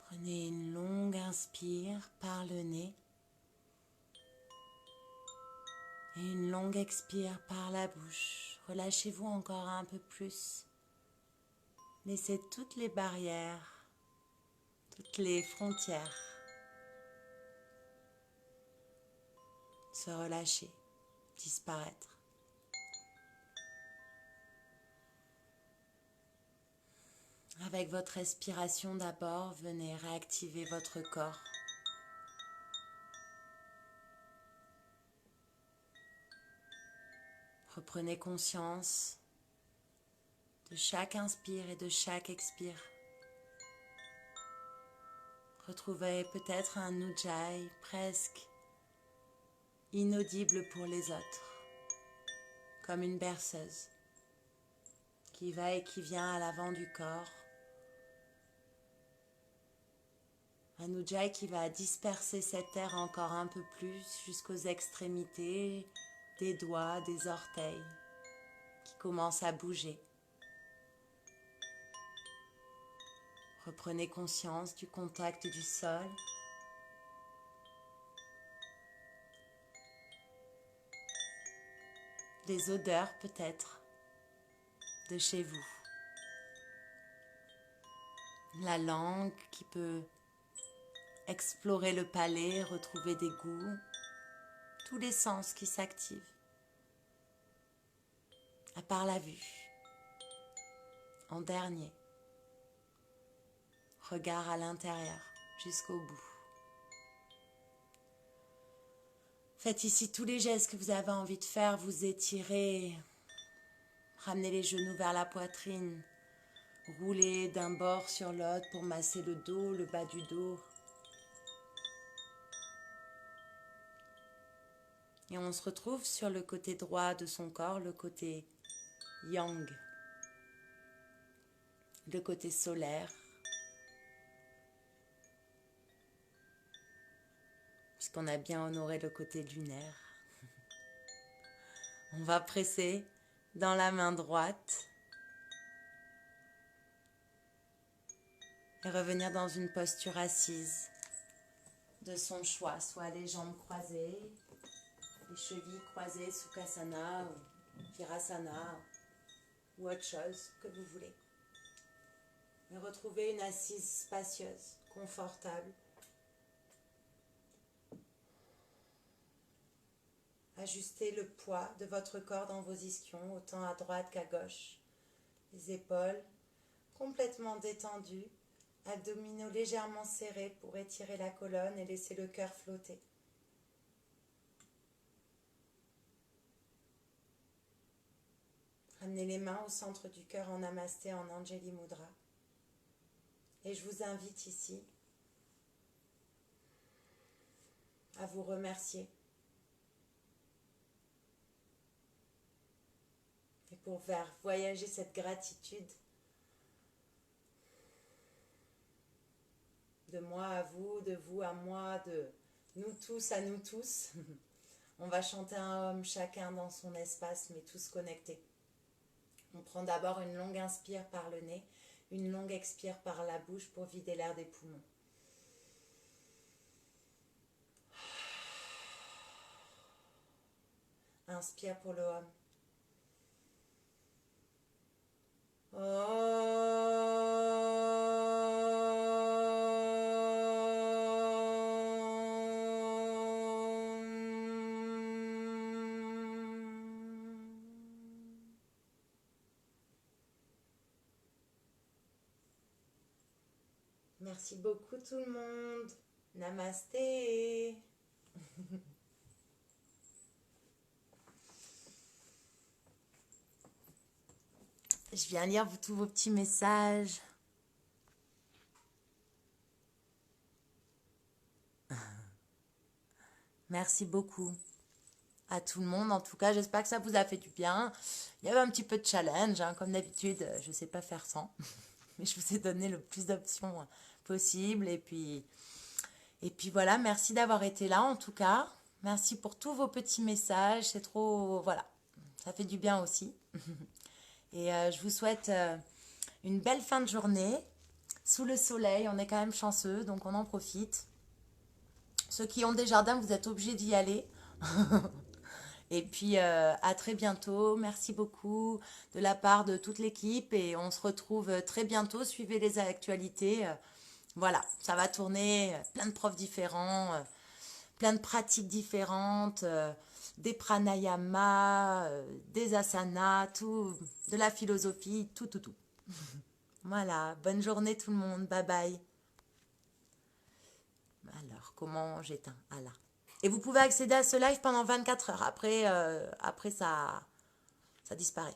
Prenez une longue inspire par le nez Et une longue expire par la bouche. Relâchez-vous encore un peu plus. Laissez toutes les barrières, toutes les frontières se relâcher, disparaître. Avec votre respiration d'abord, venez réactiver votre corps. Reprenez conscience de chaque inspire et de chaque expire. Retrouvez peut-être un ujjayi presque inaudible pour les autres, comme une berceuse qui va et qui vient à l'avant du corps. Un ujjayi qui va disperser cet air encore un peu plus jusqu'aux extrémités des doigts, des orteils, qui commencent à bouger. Reprenez conscience du contact du sol. Des odeurs peut-être de chez vous. La langue qui peut explorer le palais, retrouver des goûts, tous les sens qui s'activent. À part la vue. En dernier, regard à l'intérieur jusqu'au bout. Faites ici tous les gestes que vous avez envie de faire, vous étirez, ramenez les genoux vers la poitrine, roulez d'un bord sur l'autre pour masser le dos, le bas du dos. Et on se retrouve sur le côté droit de son corps, le côté yang, le côté solaire. Puisqu'on a bien honoré le côté lunaire. On va presser dans la main droite et revenir dans une posture assise de son choix, soit les jambes croisées, les chevilles croisées, Sukhasana ou Virasana ou autre chose que vous voulez. Et retrouvez une assise spacieuse, confortable. Ajustez le poids de votre corps dans vos ischions, autant à droite qu'à gauche. Les épaules complètement détendues, abdominaux légèrement serrés pour étirer la colonne et laisser le cœur flotter. Ramenez les mains au centre du cœur en Namasté, en Anjali Mudra. Et je vous invite ici à vous remercier. Et pour faire voyager cette gratitude de moi à vous, de vous à moi, de nous tous à nous tous, on va chanter un Om chacun dans son espace mais tous connectés. On prend d'abord une longue inspire par le nez, une longue expire par la bouche pour vider l'air des poumons. Inspire pour le Om. Merci beaucoup tout le monde. Namasté. Je viens lire tous vos petits messages. Merci beaucoup à tout le monde. En tout cas, j'espère que ça vous a fait du bien. Il y avait un petit peu de challenge, hein, comme d'habitude. Je ne sais pas faire sans. Mais je vous ai donné le plus d'options possible. Et puis voilà, merci d'avoir été là en tout cas. Merci pour tous vos petits messages. C'est trop... Voilà, ça fait du bien aussi. Et je vous souhaite une belle fin de journée. Sous le soleil, on est quand même chanceux, donc on en profite. Ceux qui ont des jardins, vous êtes obligés d'y aller. Et puis, à très bientôt. Merci beaucoup de la part de toute l'équipe et on se retrouve très bientôt. Suivez les actualités. Voilà, ça va tourner, plein de profs différents, plein de pratiques différentes, des pranayamas, des asanas, tout, de la philosophie, tout, tout, tout. Voilà, bonne journée tout le monde. Bye bye. Alors, comment j'éteins? Ah là. Et vous pouvez accéder à ce live pendant 24 heures. Après, ça disparaît.